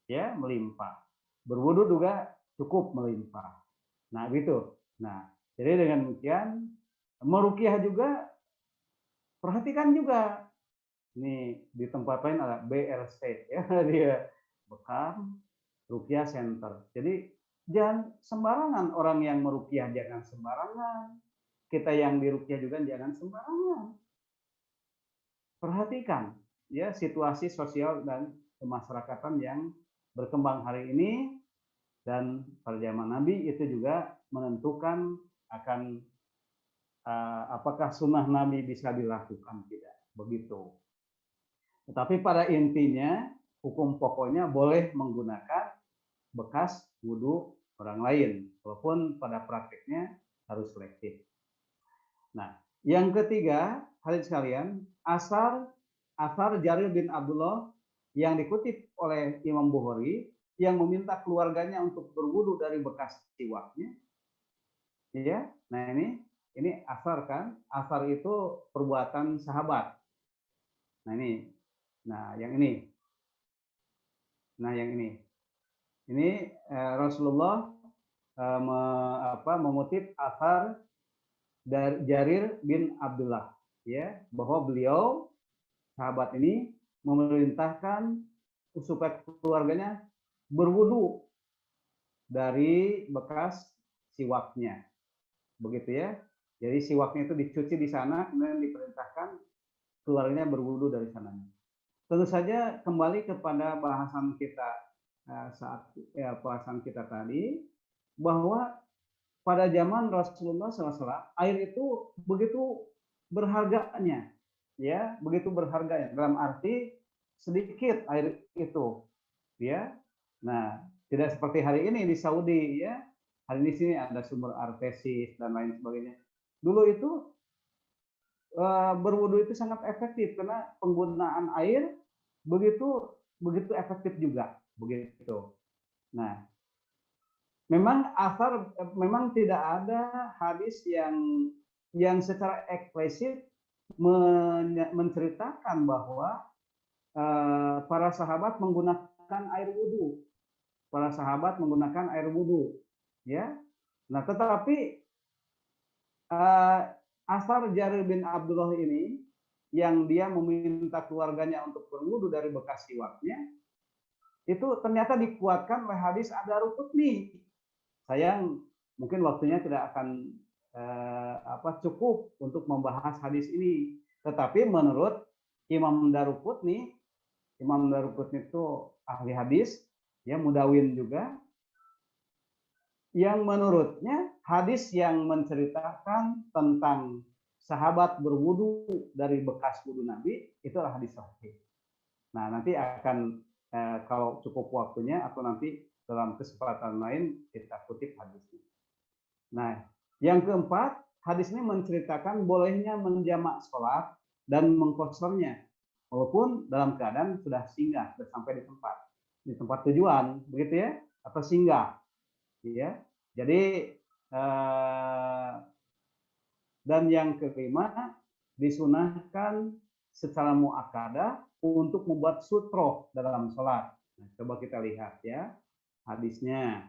ya, melimpah. Berwudhu juga cukup melimpah. Nah, gitu. Nah, jadi dengan demikian meruqyah juga perhatikan juga. Nih di tempat lain ada BRC, ya, dia Bekam Ruqyah Center. Jadi jangan sembarangan, orang yang meruqyah jangan sembarangan. Kita yang diruqyah juga jangan sembarangan. Perhatikan, ya, situasi sosial dan kemasyarakatan yang berkembang hari ini, dan pada zaman Nabi itu juga menentukan akan apakah sunnah Nabi bisa dilakukan tidak, begitu. Tetapi pada intinya hukum pokoknya boleh menggunakan bekas wudhu orang lain, walaupun pada praktiknya harus selektif. Nah, yang ketiga, hadirin sekalian, asar Jarir bin Abdullah yang dikutip oleh Imam Bukhari yang meminta keluarganya untuk berwudhu dari bekas siwaknya. Ya, nah ini asar kan, asar itu perbuatan sahabat. Nah ini, nah yang ini, nah yang ini Rasulullah mengutip asar dari Jarir bin Abdullah, ya, bahwa beliau sahabat ini memerintahkan supaya keluarganya berwudu dari bekas siwaknya, begitu ya. Jadi siwaknya itu dicuci di sana, kemudian diperintahkan keluarganya berwudu dari sana. Tentu saja kembali kepada bahasan kita bahasan kita tadi, bahwa pada zaman Rasulullah SAW air itu begitu berharganya, ya, begitu berharganya. Dalam arti sedikit air itu, ya. Nah, tidak seperti hari ini di Saudi, ya. Hari ini sini ada sumber artesis dan lain sebagainya. Dulu itu berwudu itu sangat efektif karena penggunaan air begitu begitu efektif juga, begitu. Nah, memang tidak ada hadis yang secara eksplisit menceritakan bahwa para sahabat menggunakan air wudhu. Para sahabat menggunakan air wudhu, ya. Nah, tetapi asar Jarir bin Abdullah ini yang dia meminta keluarganya untuk berwudhu dari bekas siwaknya, itu ternyata dikuatkan oleh hadis Ad-Darqutni. Sayang, mungkin waktunya tidak akan cukup untuk membahas hadis ini. Tetapi menurut Imam Daruqutni itu ahli hadis, ya, mudawin juga, yang menurutnya hadis yang menceritakan tentang sahabat berwudu dari bekas wudu Nabi itu adalah hadis sahih. Nah, nanti akan kalau cukup waktunya atau nanti dalam kesempatan lain kita kutip hadisnya. Nah, yang keempat, hadis ini menceritakan bolehnya menjamak sholat dan mengkosornya, walaupun dalam keadaan sudah singgah, sudah sampai di tempat tujuan, begitu ya, atau singgah, ya. Jadi dan yang kelima, disunahkan secara muakkadah untuk membuat sutroh dalam sholat. Nah, coba kita lihat ya hadisnya.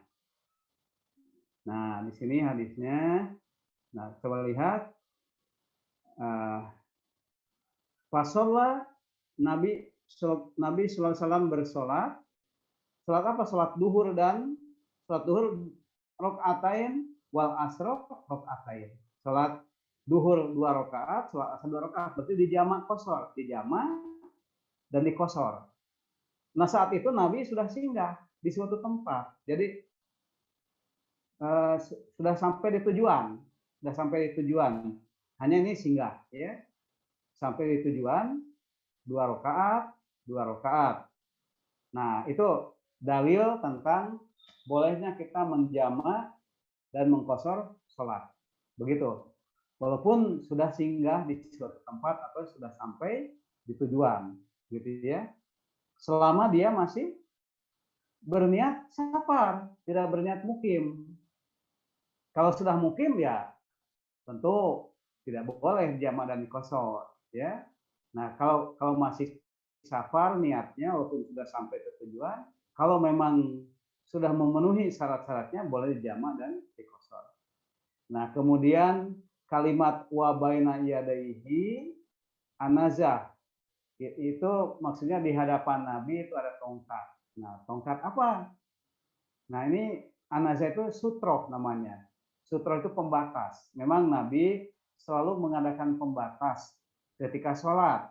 Nah, di sini hadisnya. Nah, coba lihat. Fasolah Nabi Sallallahu Alaihi Wasallam bersolat. Sholat apa? Sholat duhur rokaatain wal asro rokaatain. Sholat duhur 2 rakaat, sholat asar 2 rakaat. Berarti dijamak kosor, dijamak dan dikosor. Nah, saat itu Nabi sudah singgah di suatu tempat. Jadi sudah sampai di tujuan. Hanya ini singgah, ya. Sampai di tujuan 2 rakaat. Nah, itu dalil tentang bolehnya kita menjamak dan mengkosor sholat. Begitu. Walaupun sudah singgah di suatu tempat atau sudah sampai di tujuan, gitu ya. Selama dia masih berniat safar, tidak berniat mukim. Kalau sudah mukim, ya tentu tidak boleh jamak dan dikosor, ya. Nah, kalau masih safar niatnya walaupun sudah sampai ke tujuan, kalau memang sudah memenuhi syarat-syaratnya boleh dijamak dan dikosor. Nah, kemudian kalimat wa baina yadaihi anazah, itu maksudnya di hadapan Nabi itu ada tongkat. Nah, tongkat apa? Nah, ini anazah itu sutroh namanya. Sutroh itu pembatas. Memang Nabi selalu mengadakan pembatas ketika sholat.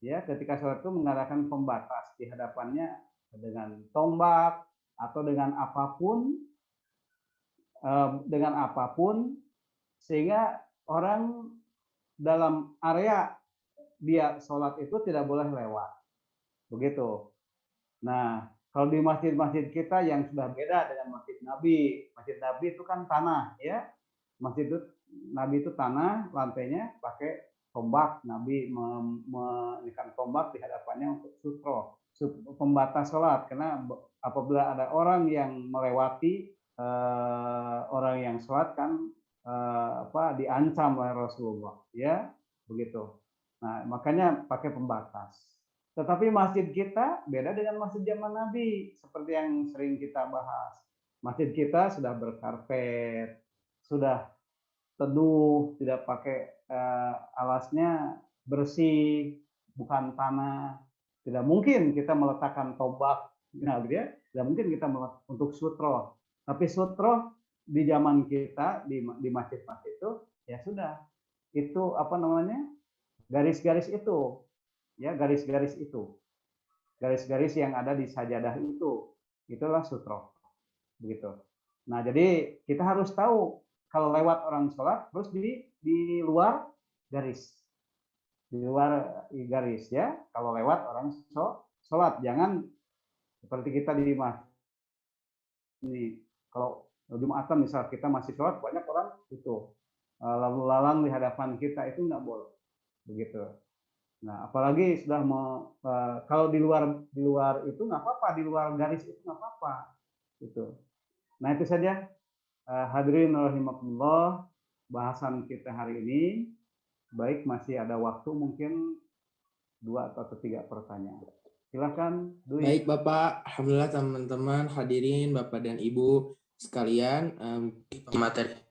Ya, ketika sholat itu mengadakan pembatas di hadapannya dengan tombak atau dengan apapun sehingga orang dalam area dia sholat itu tidak boleh lewat. Begitu. Nah, kalau di masjid-masjid kita yang sudah beda dengan masjid Nabi itu kan tanah, ya. Masjid itu Nabi itu tanah, lantainya pakai tombak. Nabi menekan tombak di hadapannya untuk sutro, pembatas sholat. Karena apabila ada orang yang melewati orang yang sholat kan diancam oleh Rasulullah, ya, begitu. Nah, makanya pakai pembatas. Tetapi masjid kita beda dengan masjid zaman Nabi, seperti yang sering kita bahas. Masjid kita sudah berkarpet, sudah teduh, tidak pakai alasnya bersih, bukan tanah. Tidak mungkin kita meletakkan tobak, nah, gitu ya. Tidak mungkin kita untuk sutro. Tapi sutro di zaman kita di masjid-masjid itu ya sudah, itu apa namanya, garis-garis itu, ya garis-garis yang ada di sajadah itu, itulah sutro, begitu. Nah, jadi kita harus tahu kalau lewat orang sholat terus di luar garis, di luar garis ya. Kalau lewat orang sholat, jangan seperti kita di ini. Kalau Jumatan misal kita masih sholat, banyak orang itu lalu lalang di hadapan kita, itu nggak boleh, begitu. Nah, apalagi sudah kalau di luar itu nggak apa-apa, di luar garis itu nggak apa-apa, gitu. Nah, itu saja hadirin rahimakumullah bahasan kita hari ini. Baik, masih ada waktu mungkin 2 atau 3 pertanyaan. Silakan, Dwi. Baik Bapak, alhamdulillah teman-teman hadirin Bapak dan Ibu sekalian, materi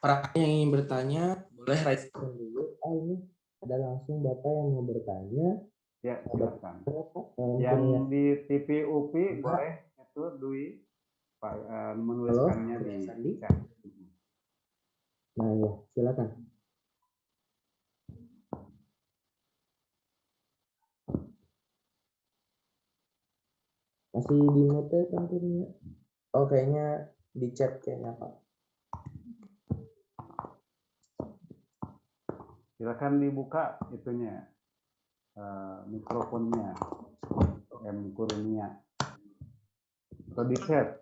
para yang ingin bertanya boleh raise hand dulu. Ini ada langsung Bapak yang mau bertanya. Ya, silakan. Yang di TV UPI boleh itu Dwi menuliskannya di chat. Nah ya, silakan. Masih di mute tentunya. Oh, kayaknya di chat kayaknya Pak. Silakan dibuka itunya, mikrofonnya, kurnia, atau di chat.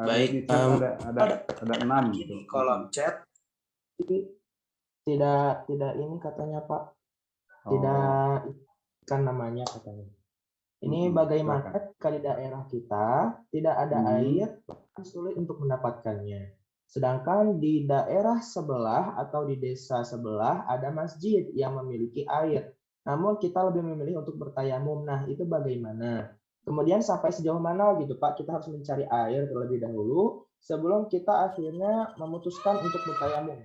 Baik, di chat ada 6 di kolom chat. Tidak ini katanya Pak. Tidak kan namanya katanya. Ini bagaimana jika di daerah kita tidak ada air, sulit untuk mendapatkannya. Sedangkan di daerah sebelah atau di desa sebelah ada masjid yang memiliki air. Namun kita lebih memilih untuk bertayamum. Nah, itu bagaimana? Kemudian sampai sejauh mana gitu Pak, kita harus mencari air terlebih dahulu sebelum kita akhirnya memutuskan untuk bertayamum.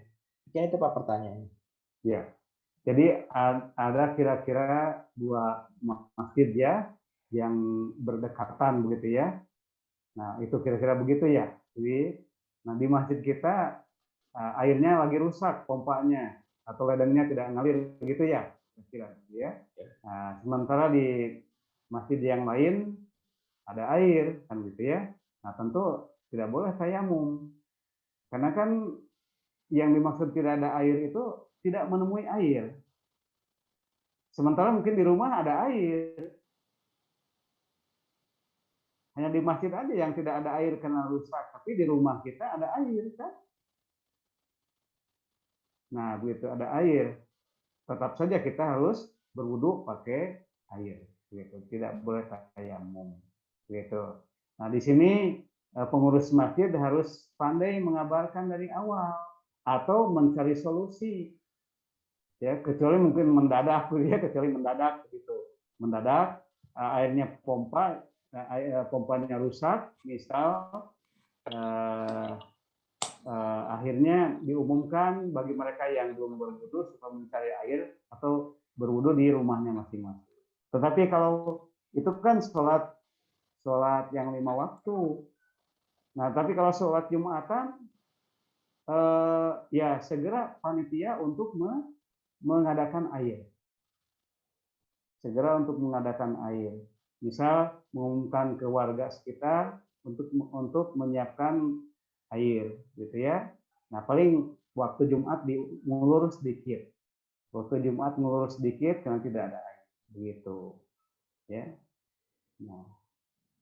Mungkin itu Pak pertanyaannya. Ya, jadi ada kira-kira 2 masjid ya yang berdekatan begitu ya. Nah, itu kira-kira begitu ya. Nah, di masjid kita airnya lagi rusak pompanya atau ledengnya tidak ngalir begitu ya. Kira-kira ya. Nah, sementara di masjid yang lain ada air kan gitu ya. Nah, tentu tidak boleh tayamum. Karena kan yang dimaksud tidak ada air itu tidak menemui air. Sementara mungkin di rumah ada air. Hanya di masjid aja yang tidak ada air karena rusak, tapi di rumah kita ada air kan? Nah, begitu ada air, tetap saja kita harus berwudu pakai air, gitu. Tidak boleh tayamum, gitu. Nah, di sini pengurus masjid harus pandai mengabarkan dari awal atau mencari solusi, ya. Kecuali mungkin mendadak, ya, kecuali mendadak, gitu. Mendadak airnya pompanya rusak, misal akhirnya diumumkan bagi mereka yang belum berwudu supaya mencari air atau berwudu di rumahnya masing-masing. Tetapi kalau itu kan sholat yang 5 waktu. Nah, tapi kalau sholat Jumatan, ya segera panitia untuk mengadakan air. Segera untuk mengadakan air. Misal mengumumkan ke warga sekitar untuk menyiapkan air, gitu ya. Nah, paling waktu Jumat mengulur sedikit. Waktu Jumat mengulur sedikit karena tidak ada air, begitu. Ya. Nah,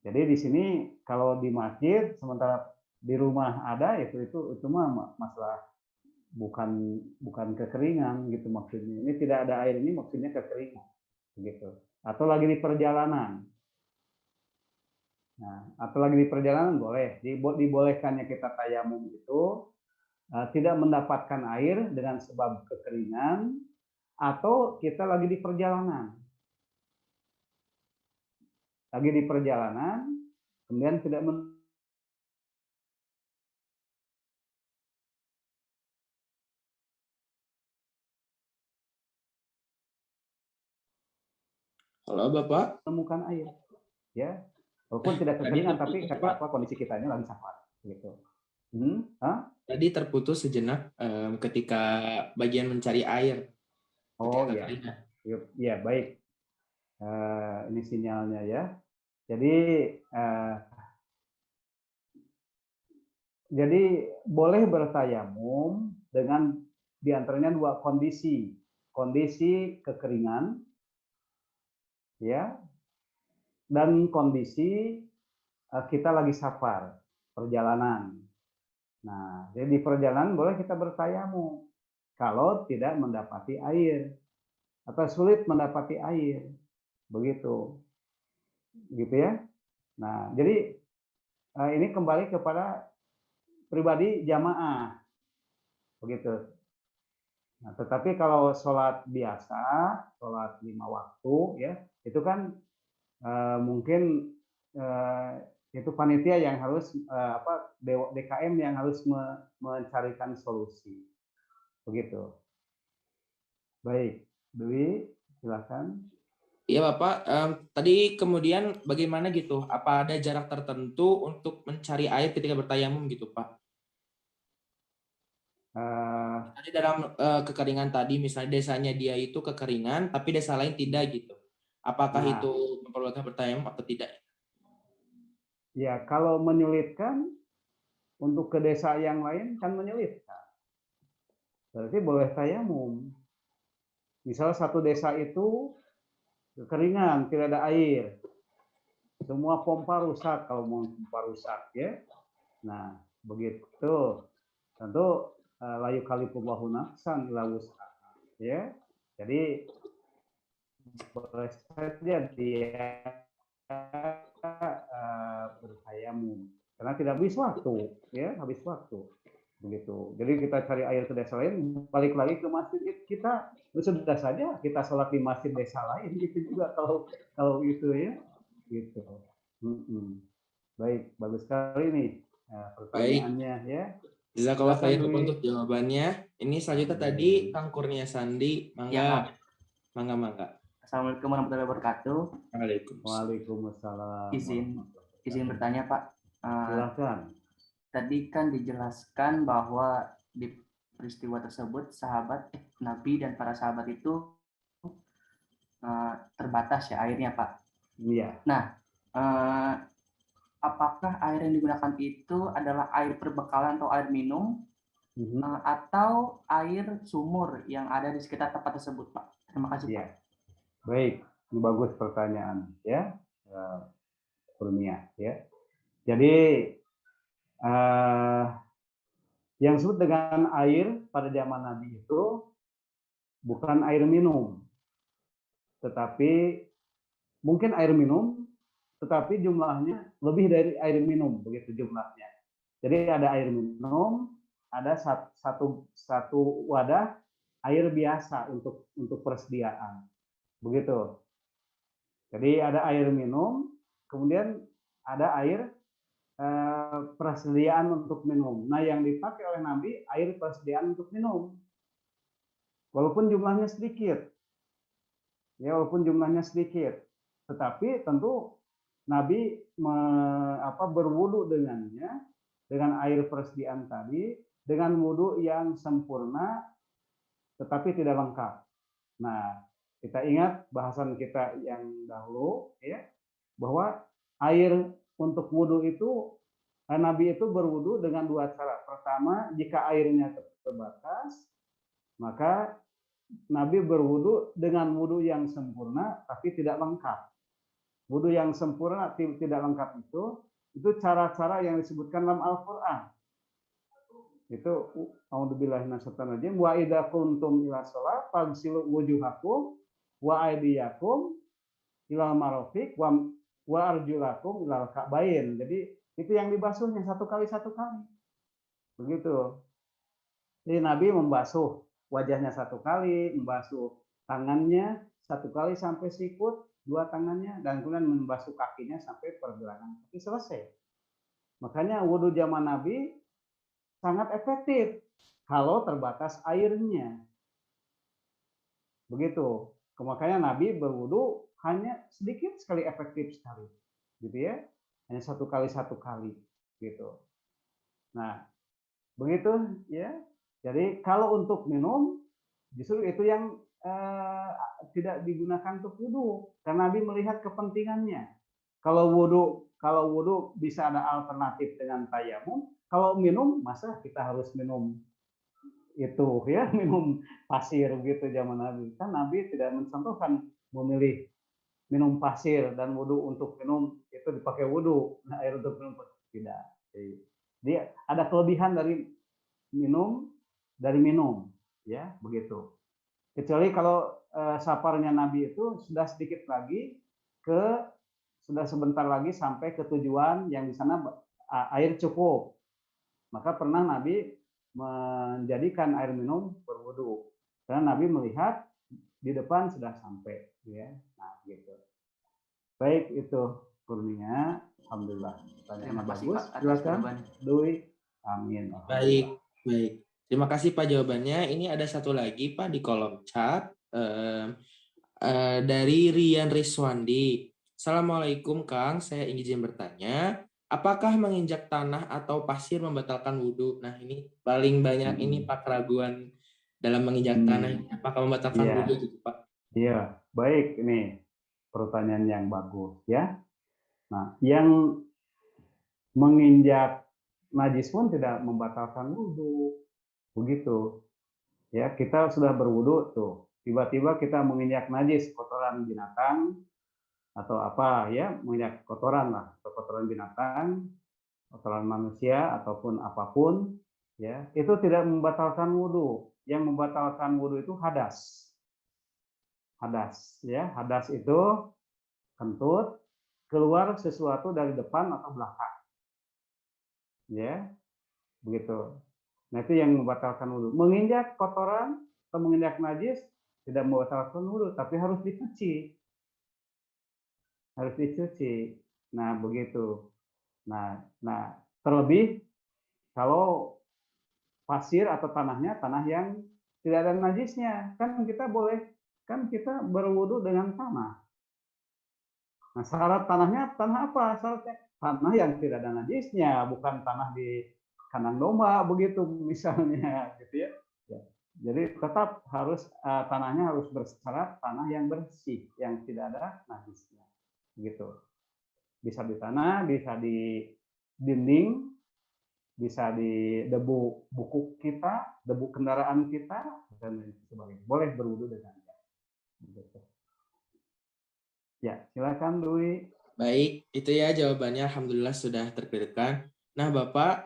jadi di sini kalau di masjid sementara di rumah ada itu mah masalah bukan kekeringan gitu maksudnya. Ini tidak ada air ini maksudnya kekeringan, begitu. Atau lagi di perjalanan. Nah, atau lagi di perjalanan boleh. Dibolehkannya kita tayamum itu tidak mendapatkan air dengan sebab kekeringan atau kita lagi di perjalanan. Lagi di perjalanan, kemudian tidak Halo Bapak, menemukan air, ya. Walaupun tidak tadi kekeringan, tapi terputus Pak. kondisi kita ini lagi safar, gitu. Tadi terputus sejenak ketika bagian mencari air Oh ketika ya, kekeringan. ya baik. Ini sinyalnya ya. Jadi boleh bertayamum dengan diantaranya dua kondisi, kondisi kekeringan, ya, dan kondisi kita lagi safar, perjalanan. Nah, jadi di perjalanan boleh kita bertayamum kalau tidak mendapati air atau sulit mendapati air, begitu, gitu ya. Nah, jadi ini kembali kepada pribadi jamaah, begitu. Nah, tetapi kalau sholat biasa, sholat 5 waktu, ya, itu kan mungkin itu panitia yang harus DKM yang harus mencarikan solusi, begitu. Baik, Dwi, silakan. Iya Bapak, tadi kemudian bagaimana gitu? Apa ada jarak tertentu untuk mencari air ketika bertayamum gitu Pak? Tadi dalam kekeringan tadi, misalnya desanya dia itu kekeringan, tapi desa lain tidak gitu. Apakah Nah, itu memperbolehkan bertayamum atau tidak? ya kalau menyulitkan untuk ke desa yang lain kan menyulitkan. Berarti boleh tayamum. Misal satu desa itu kekeringan, tidak ada air. Semua pompa rusak kalau mau pompa rusak ya. Nah, begitu. Tentu layu kalipullahu nafsan illa wus'aha ya. Jadi boleh saja dia bertayamum karena tidak habis waktu ya, habis waktu begitu. Jadi kita cari air ke desa lain, balik lagi ke masjid kita, sudah saja kita sholat di masjid desa lain gitu juga kalau itu ya gitu. Baik, bagus sekali nih Baik, pertanyaannya ya. jazakallah Silakan khairan Dwi. untuk jawabannya. Ini selanjutnya tadi Kang Kurnia Sandi, Ya, Kak. mangga. Assalamualaikum warahmatullahi wabarakatuh. Waalaikumsalam. Waalaikumsalam. Izin bertanya, Pak. Silakan. Tadi kan dijelaskan bahwa di peristiwa tersebut Nabi dan para sahabat itu terbatas ya airnya, Pak. Iya. Nah, apakah air yang digunakan itu adalah air perbekalan atau air minum atau air sumur yang ada di sekitar tempat tersebut, Pak? Terima kasih, Pak. Baik, ini bagus pertanyaan ya, Kurnia ya. Jadi yang disebut dengan air pada zaman Nabi itu bukan air minum, tetapi mungkin air minum, tetapi jumlahnya lebih dari air minum, begitu jumlahnya. Jadi ada air minum, ada satu wadah air biasa untuk persediaan, begitu. Jadi ada air minum, kemudian ada air persediaan untuk minum. Nah, yang dipakai oleh Nabi air persediaan untuk minum, walaupun jumlahnya sedikit, tetapi tentu Nabi berwudu dengannya, dengan air persediaan tadi, dengan wudu yang sempurna, tetapi tidak lengkap. Nah, kita ingat bahasan kita yang dahulu, ya, bahwa air untuk wudhu itu, Nabi itu berwudhu dengan dua cara. Pertama, jika airnya terbatas, maka Nabi berwudhu dengan wudhu yang sempurna, tapi tidak lengkap. Wudhu yang sempurna tidak lengkap itu cara-cara yang disebutkan dalam Al-Quran. Itu a'udzubillahi minasyaitonir rajim, wa idza kuntum ila shalah fagsilu wujuhakum wa aydiyakum ilal marafiq wa arjulakum ilal ka'bain. Jadi itu yang dibasuhnya satu kali. Begitu. Jadi Nabi membasuh wajahnya satu kali, membasuh tangannya satu kali sampai sikut, dua tangannya, dan kemudian membasuh kakinya sampai pergelangan kaki selesai. Makanya wudhu zaman Nabi sangat efektif kalau terbatas airnya. Begitu. Makanya Nabi berwudhu hanya sedikit sekali, efektif sekali, gitu ya, hanya satu kali, gitu. Nah, begitu ya. Jadi kalau untuk minum, justru itu yang tidak digunakan untuk wudhu, karena Nabi melihat kepentingannya. Kalau wudhu bisa ada alternatif dengan tayamum. Kalau minum, masa kita harus minum itu ya, minum pasir gitu zaman Nabi. Kan Nabi tidak mencontohkan memilih minum pasir dan wudhu untuk minum itu dipakai wudhu, nah air untuk minum tidak. Jadi ada kelebihan dari minum ya, begitu. Kecuali kalau safarnya Nabi itu sudah sedikit lagi sudah sebentar lagi sampai ke tujuan yang di sana air cukup. Maka pernah Nabi menjadikan air minum berwudu. Karena Nabi melihat di depan sudah sampai, ya. Nah, gitu. Baik, itu Kurnia. Alhamdulillah. Terima kasih bagus. Pak atas Silakan. jawabannya. Dui. Amin. Baik. Terima kasih Pak jawabannya. Ini ada satu lagi Pak di kolom chat dari Rian Riswandi. Assalamualaikum Kang, saya izin bertanya, apakah menginjak tanah atau pasir membatalkan wudhu? Nah ini paling banyak ini Pak keraguan dalam menginjak tanah, apakah membatalkan wudhu gitu Pak? Iya, baik, ini pertanyaan yang bagus ya. Nah, yang menginjak najis pun tidak membatalkan wudhu, begitu. Ya, kita sudah berwudhu tuh, tiba-tiba kita menginjak najis, kotoran binatang atau apa ya, menginjak kotoran lah, atau kotoran binatang, kotoran manusia ataupun apapun, ya, itu tidak membatalkan wudhu. Yang membatalkan wudhu itu hadas. Hadas, ya, hadas itu kentut, keluar sesuatu dari depan atau belakang, ya, begitu. Nah itu yang membatalkan wudhu. Menginjak kotoran atau menginjak najis tidak membatalkan wudhu, tapi harus dicuci, Nah begitu. Nah terlebih kalau pasir atau tanahnya tanah yang tidak ada najisnya, kan kita berwudhu dengan tanah. Nah, syarat tanahnya tanah apa? Syaratnya tanah yang tidak ada najisnya, bukan tanah di kandang domba begitu misalnya, gitu ya. Jadi tetap harus tanahnya harus bersyarat tanah yang bersih, yang tidak ada najisnya, gitu. Bisa di tanah, bisa di dinding, bisa di debu buku kita, debu kendaraan kita, dan lain sebagainya. Boleh berwudu dengannya. Gitu. Ya, silakan Dwi. Baik, itu ya jawabannya. Alhamdulillah sudah terklirkan. Nah, Bapak,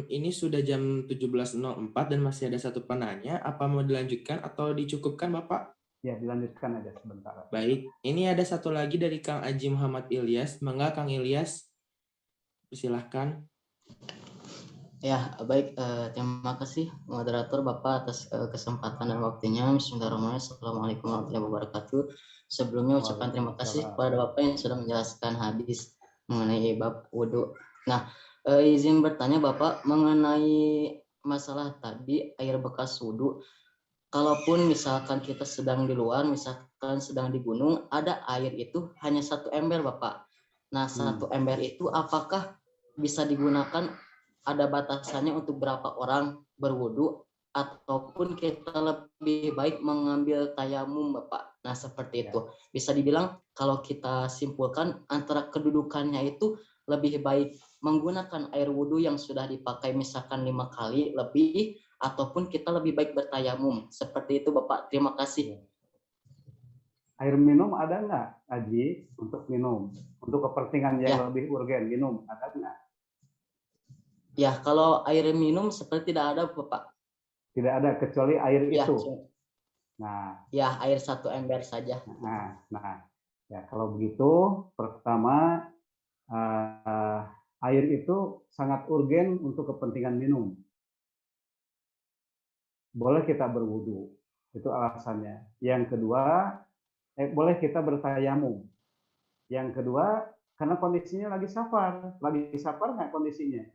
ini sudah jam 17.04 dan masih ada satu penanya. Apa mau dilanjutkan atau dicukupkan, Bapak? Ya, dilanjutkan aja sebentar. Baik, ini ada satu lagi dari Kang Aji Muhammad Ilyas. Mangga Kang Ilyas, silahkan. Ya, baik. Terima kasih moderator Bapak atas kesempatan dan waktunya. Bismillahirrahmanirrahim. Assalamualaikum warahmatullahi wabarakatuh. Sebelumnya ucapkan terima kasih kepada Bapak yang sudah menjelaskan hadis mengenai bab wudhu. Nah, izin bertanya Bapak mengenai masalah tadi air bekas wudhu. Kalaupun misalkan kita sedang di luar, misalkan sedang di gunung, ada air itu hanya 1 ember Bapak. Nah, 1 ember itu apakah bisa digunakan, ada batasannya untuk berapa orang berwudu, ataupun kita lebih baik mengambil tayamum Bapak? Nah, seperti itu. Bisa dibilang kalau kita simpulkan antara kedudukannya itu lebih baik menggunakan air wudhu yang sudah dipakai misalkan 5 kali lebih, ataupun kita lebih baik bertayamum. Seperti itu Bapak. Terima kasih. Air minum ada nggak, Aji, untuk minum? Untuk kepentingan yang lebih urgen, minum, ada nggak? Ya, kalau air minum seperti tidak ada Bapak. Tidak ada, kecuali air itu? Nah. Ya, air 1 ember saja. Nah, Ya, kalau begitu, pertama, air itu sangat urgen untuk kepentingan minum. Boleh kita berwudu, itu alasannya. Yang kedua, boleh kita bertayamum. Yang kedua, karena kondisinya lagi safar nggak kondisinya?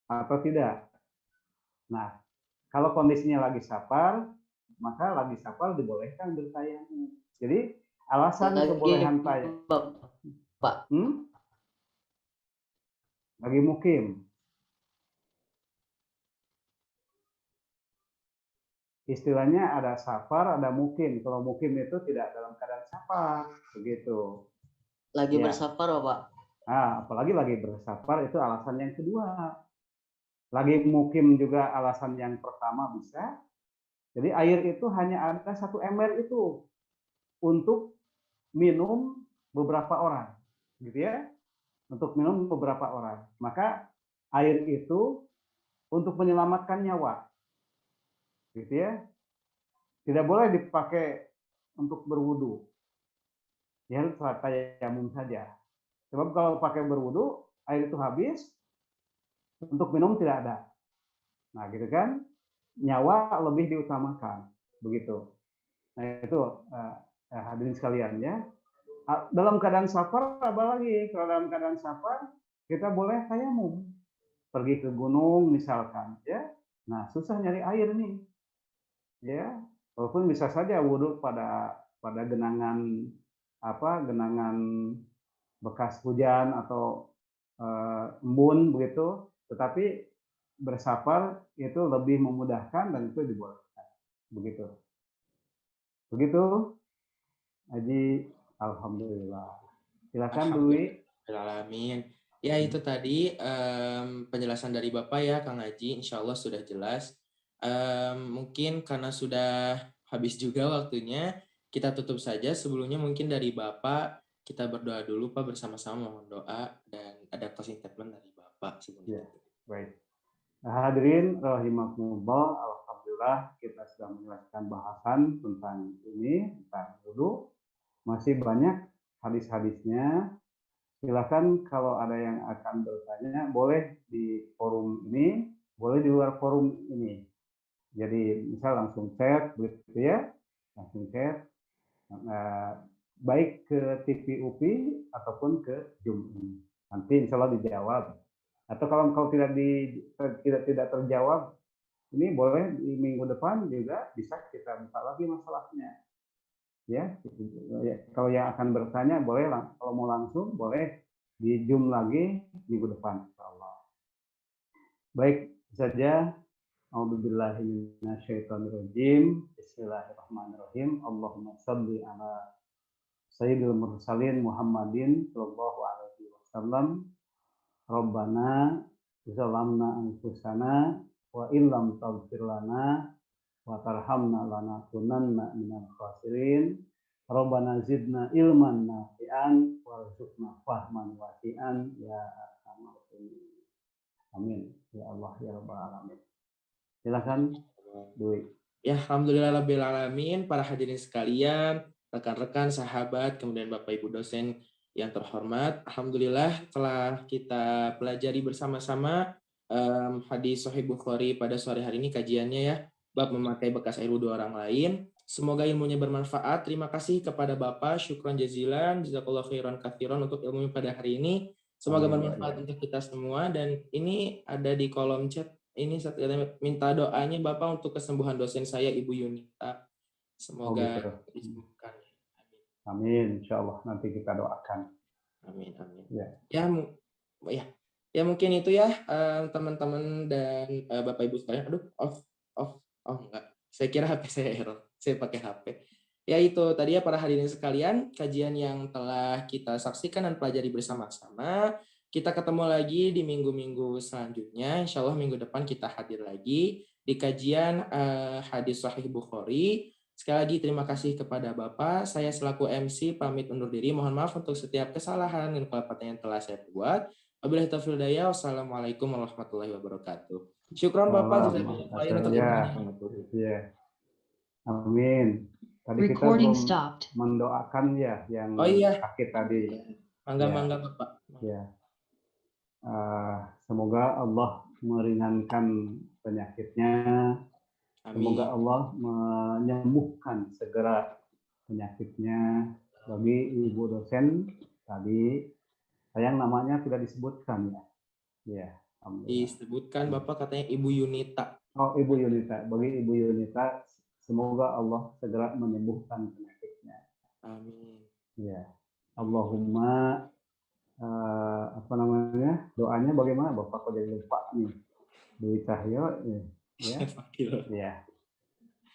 Atau tidak? Nah, kalau kondisinya lagi safar, maka lagi safar dibolehkan bertayamum. Jadi alasan Lagi kebolehan tayamum, Pak. lagi mukim. Istilahnya ada safar, ada mukim. Kalau mukim itu tidak dalam keadaan safar, begitu. Lagi Ya. bersafar, Pak. Nah, apalagi lagi bersafar itu alasan yang kedua. Lagi mukim juga alasan yang pertama bisa. Jadi air itu hanya ada 1 ember itu untuk minum beberapa orang, gitu ya. Untuk minum beberapa orang. Maka air itu untuk menyelamatkan nyawa, gitu ya. Tidak boleh dipakai untuk berwudu. Ya harus tayamum saja. Sebab kalau pakai berwudu, air itu habis, untuk minum tidak ada. Nah, gitu kan? Nyawa lebih diutamakan, begitu. Nah, itu hadirin sekalian ya. Dalam keadaan safar apalagi? Kalau dalam keadaan safar kita boleh tayamum. Pergi ke gunung misalkan, ya. Nah, susah nyari air nih. Ya, walaupun bisa saja wudhu pada genangan genangan bekas hujan atau embun begitu, tetapi bersafar itu lebih memudahkan dan itu dibolehkan. Begitu. Begitu, Haji. Alhamdulillah. Silakan Dwi. Alhamdulillah. Ya itu tadi penjelasan dari Bapak ya Kang Haji, insya Allah sudah jelas. Mungkin karena sudah habis juga waktunya, kita tutup saja. Sebelumnya mungkin dari Bapak, kita berdoa dulu Pak, bersama-sama mohon doa, dan ada closing statement dari Bapak sebelumnya. Ya, baik. Hadirin rahimakumullah, alhamdulillah kita sudah menjelaskan bahasan tentang ini, tentang wudu. Masih banyak hadis-hadisnya. Silakan kalau ada yang akan bertanya, boleh di forum ini, boleh di luar forum ini. Jadi misal langsung chat, begitu ya, langsung chat, baik ke TV UPI ataupun ke Zoom ini. Nanti insya Allah dijawab. Atau kalau tidak terjawab, ini boleh di minggu depan juga bisa kita buka lagi masalahnya. Ya, kalau yang akan bertanya boleh, kalau mau langsung boleh di Zoom lagi minggu depan, insyaallah. Baik saja. A'udzubillahi minasyaitonirrajim. Bismillahirrahmanirrahim. Allahumma shalli ala sayyidil mursalin Muhammadin sallallahu alaihi wasallam. Rabbana zalamna anfusana wa illam taghfir lana wa tarhamna lanakunanna minal khasirin. Rabbana zidna ilman nafi'an warzuqna fahman wasi'an ya arhamar rahimin. Amin ya Allah ya rabbal alamin. Silakan Dwi. Ya, alhamdulillahirabbil alamin, para hadirin sekalian, rekan-rekan, sahabat, kemudian Bapak Ibu dosen yang terhormat, alhamdulillah telah kita pelajari bersama-sama hadis Sahih Bukhari pada sore hari ini kajiannya ya, bab memakai bekas air wudhu orang lain. Semoga ilmunya bermanfaat. Terima kasih kepada Bapak, syukran jazilan, jazakallahu khairan katsiran untuk ilmunya pada hari ini. Semoga bermanfaat untuk kita semua, dan ini ada di kolom chat. Ini saya minta doanya Bapak untuk kesembuhan dosen saya Ibu Yunita. Semoga disembuhkan. Amin. Insyaallah nanti kita doakan. Amin amin. Ya mungkin itu ya teman-teman dan Bapak Ibu sekalian. Aduh, enggak. Saya kira HP saya error. Saya pakai HP. Ya itu tadi ya para hadirin sekalian, kajian yang telah kita saksikan dan pelajari bersama-sama. Kita ketemu lagi di minggu-minggu selanjutnya. Insya Allah minggu depan kita hadir lagi di kajian hadis Sahih Bukhari. Sekali lagi terima kasih kepada Bapak. Saya selaku MC pamit undur diri. Mohon maaf untuk setiap kesalahan dan kelupaan yang telah saya buat. Wabillahi taufiq wal hidayah. Wassalamualaikum warahmatullahi wabarakatuh. Syukron Bapak. Ya. Amin. Tadi kita Recording belum stopped. mendoakan ya yang Oh iya, sakit tadi. mangga-mangga Bapak. Ya. Semoga Allah meringankan penyakitnya. Semoga Amin. Allah menyembuhkan segera penyakitnya. Bagi Ibu dosen tadi, sayang namanya tidak disebutkan ya. Ya, alhamdulillah. Disebutkan Bapak katanya Ibu Yunita. Oh, Ibu Yunita. Bagi Ibu Yunita, semoga Allah segera menyembuhkan penyakitnya. Amin. Ya. Allahumma apa namanya? Doanya bagaimana Bapak? Kok jadi lupa nih. Dewi Cahyo ya. Ya.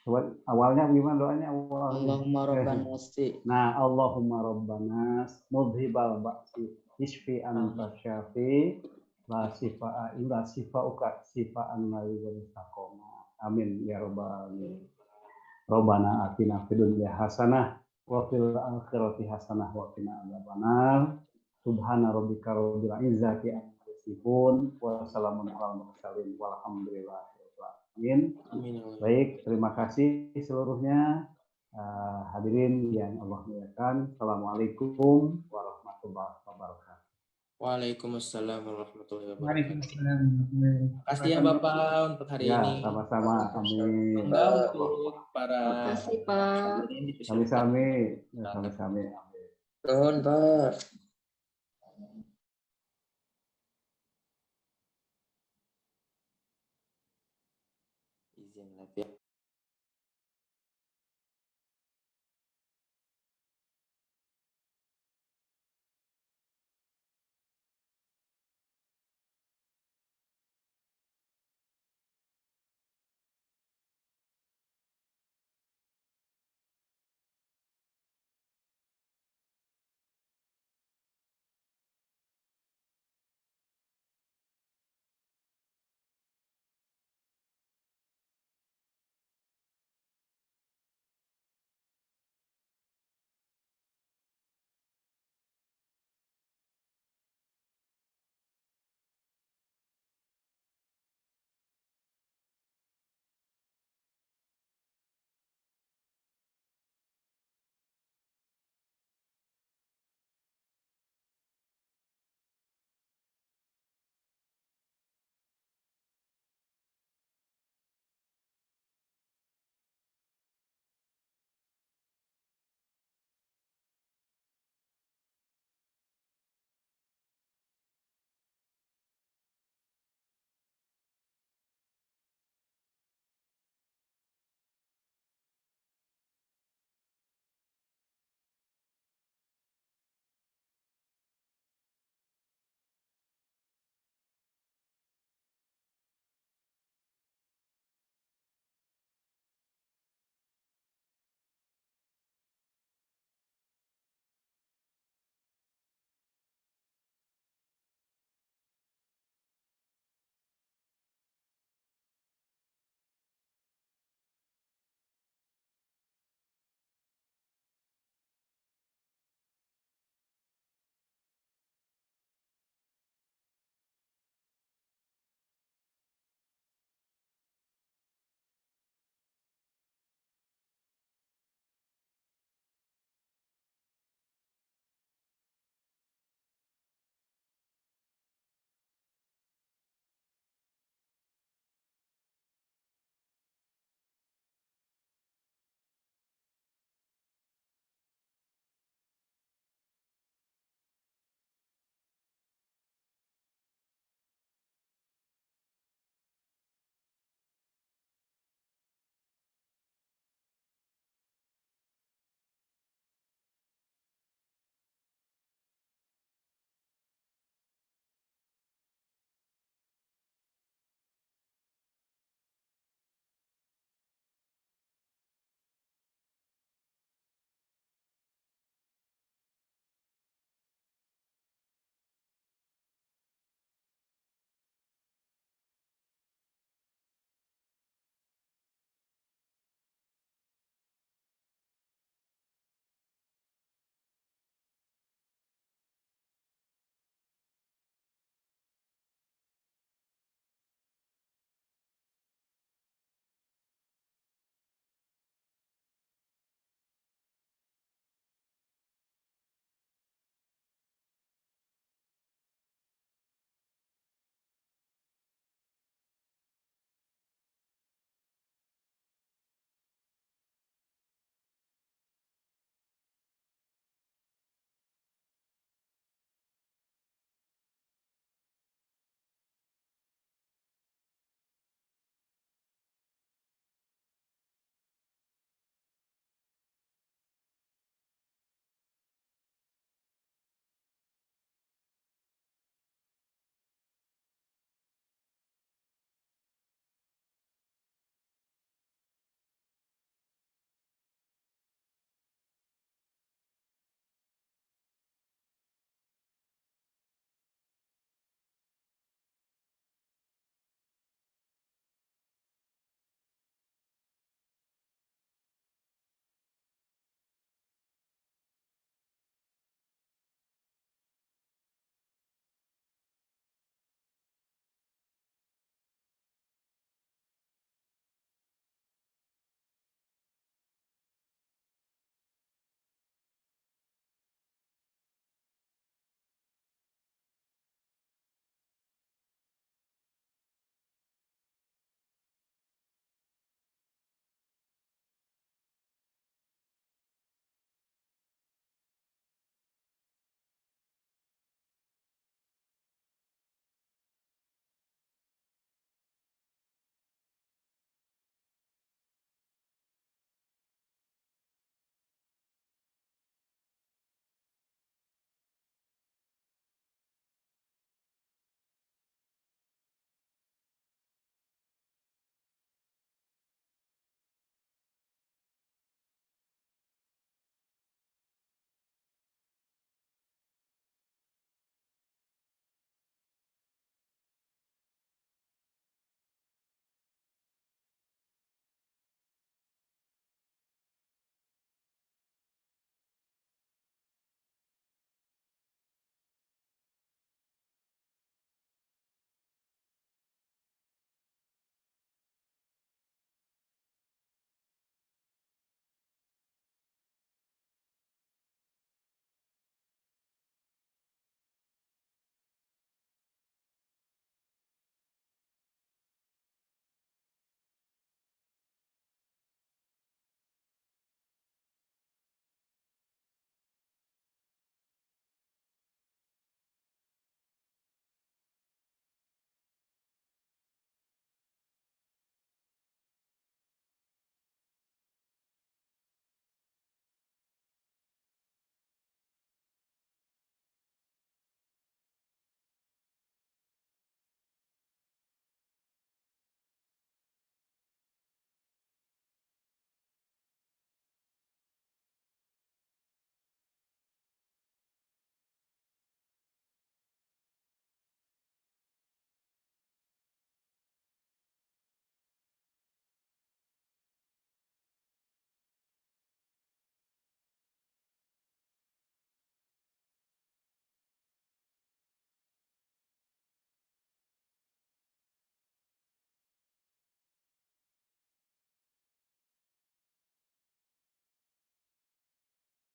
Coba awalnya gimana doanya awalnya? Allahumma rabbana wasi. Nah, Allahumma rabbana mudhibal ba'si isfi anta syafi la sifa'a illa sifa'uka sifa'an la yughadiru saqama. Amin ya rabbal alamin. Rabbana atina fid dunya hasanah wa fil akhirati hasanah wa qina adzabannar. Subhana rabbika rabbil izzati amma yasifun wa salamun alal mursalin walhamdulillahi rabbil alamin. Amin. Baik, terima kasih seluruhnya. Hadirin yang Allah muliakan. Assalamualaikum warahmatullahi wabarakatuh. Waalaikumsalam warahmatullahi wabarakatuh. Waalaikumsalam. Terima kasih ya Bapak untuk hari Ya, ini. sama-sama. Amin. Mangga untuk para Makasih, Pak. hadirin dipersilakan. Sami-sami. Ya, sami-sami. Amin. Nuhun, Pak.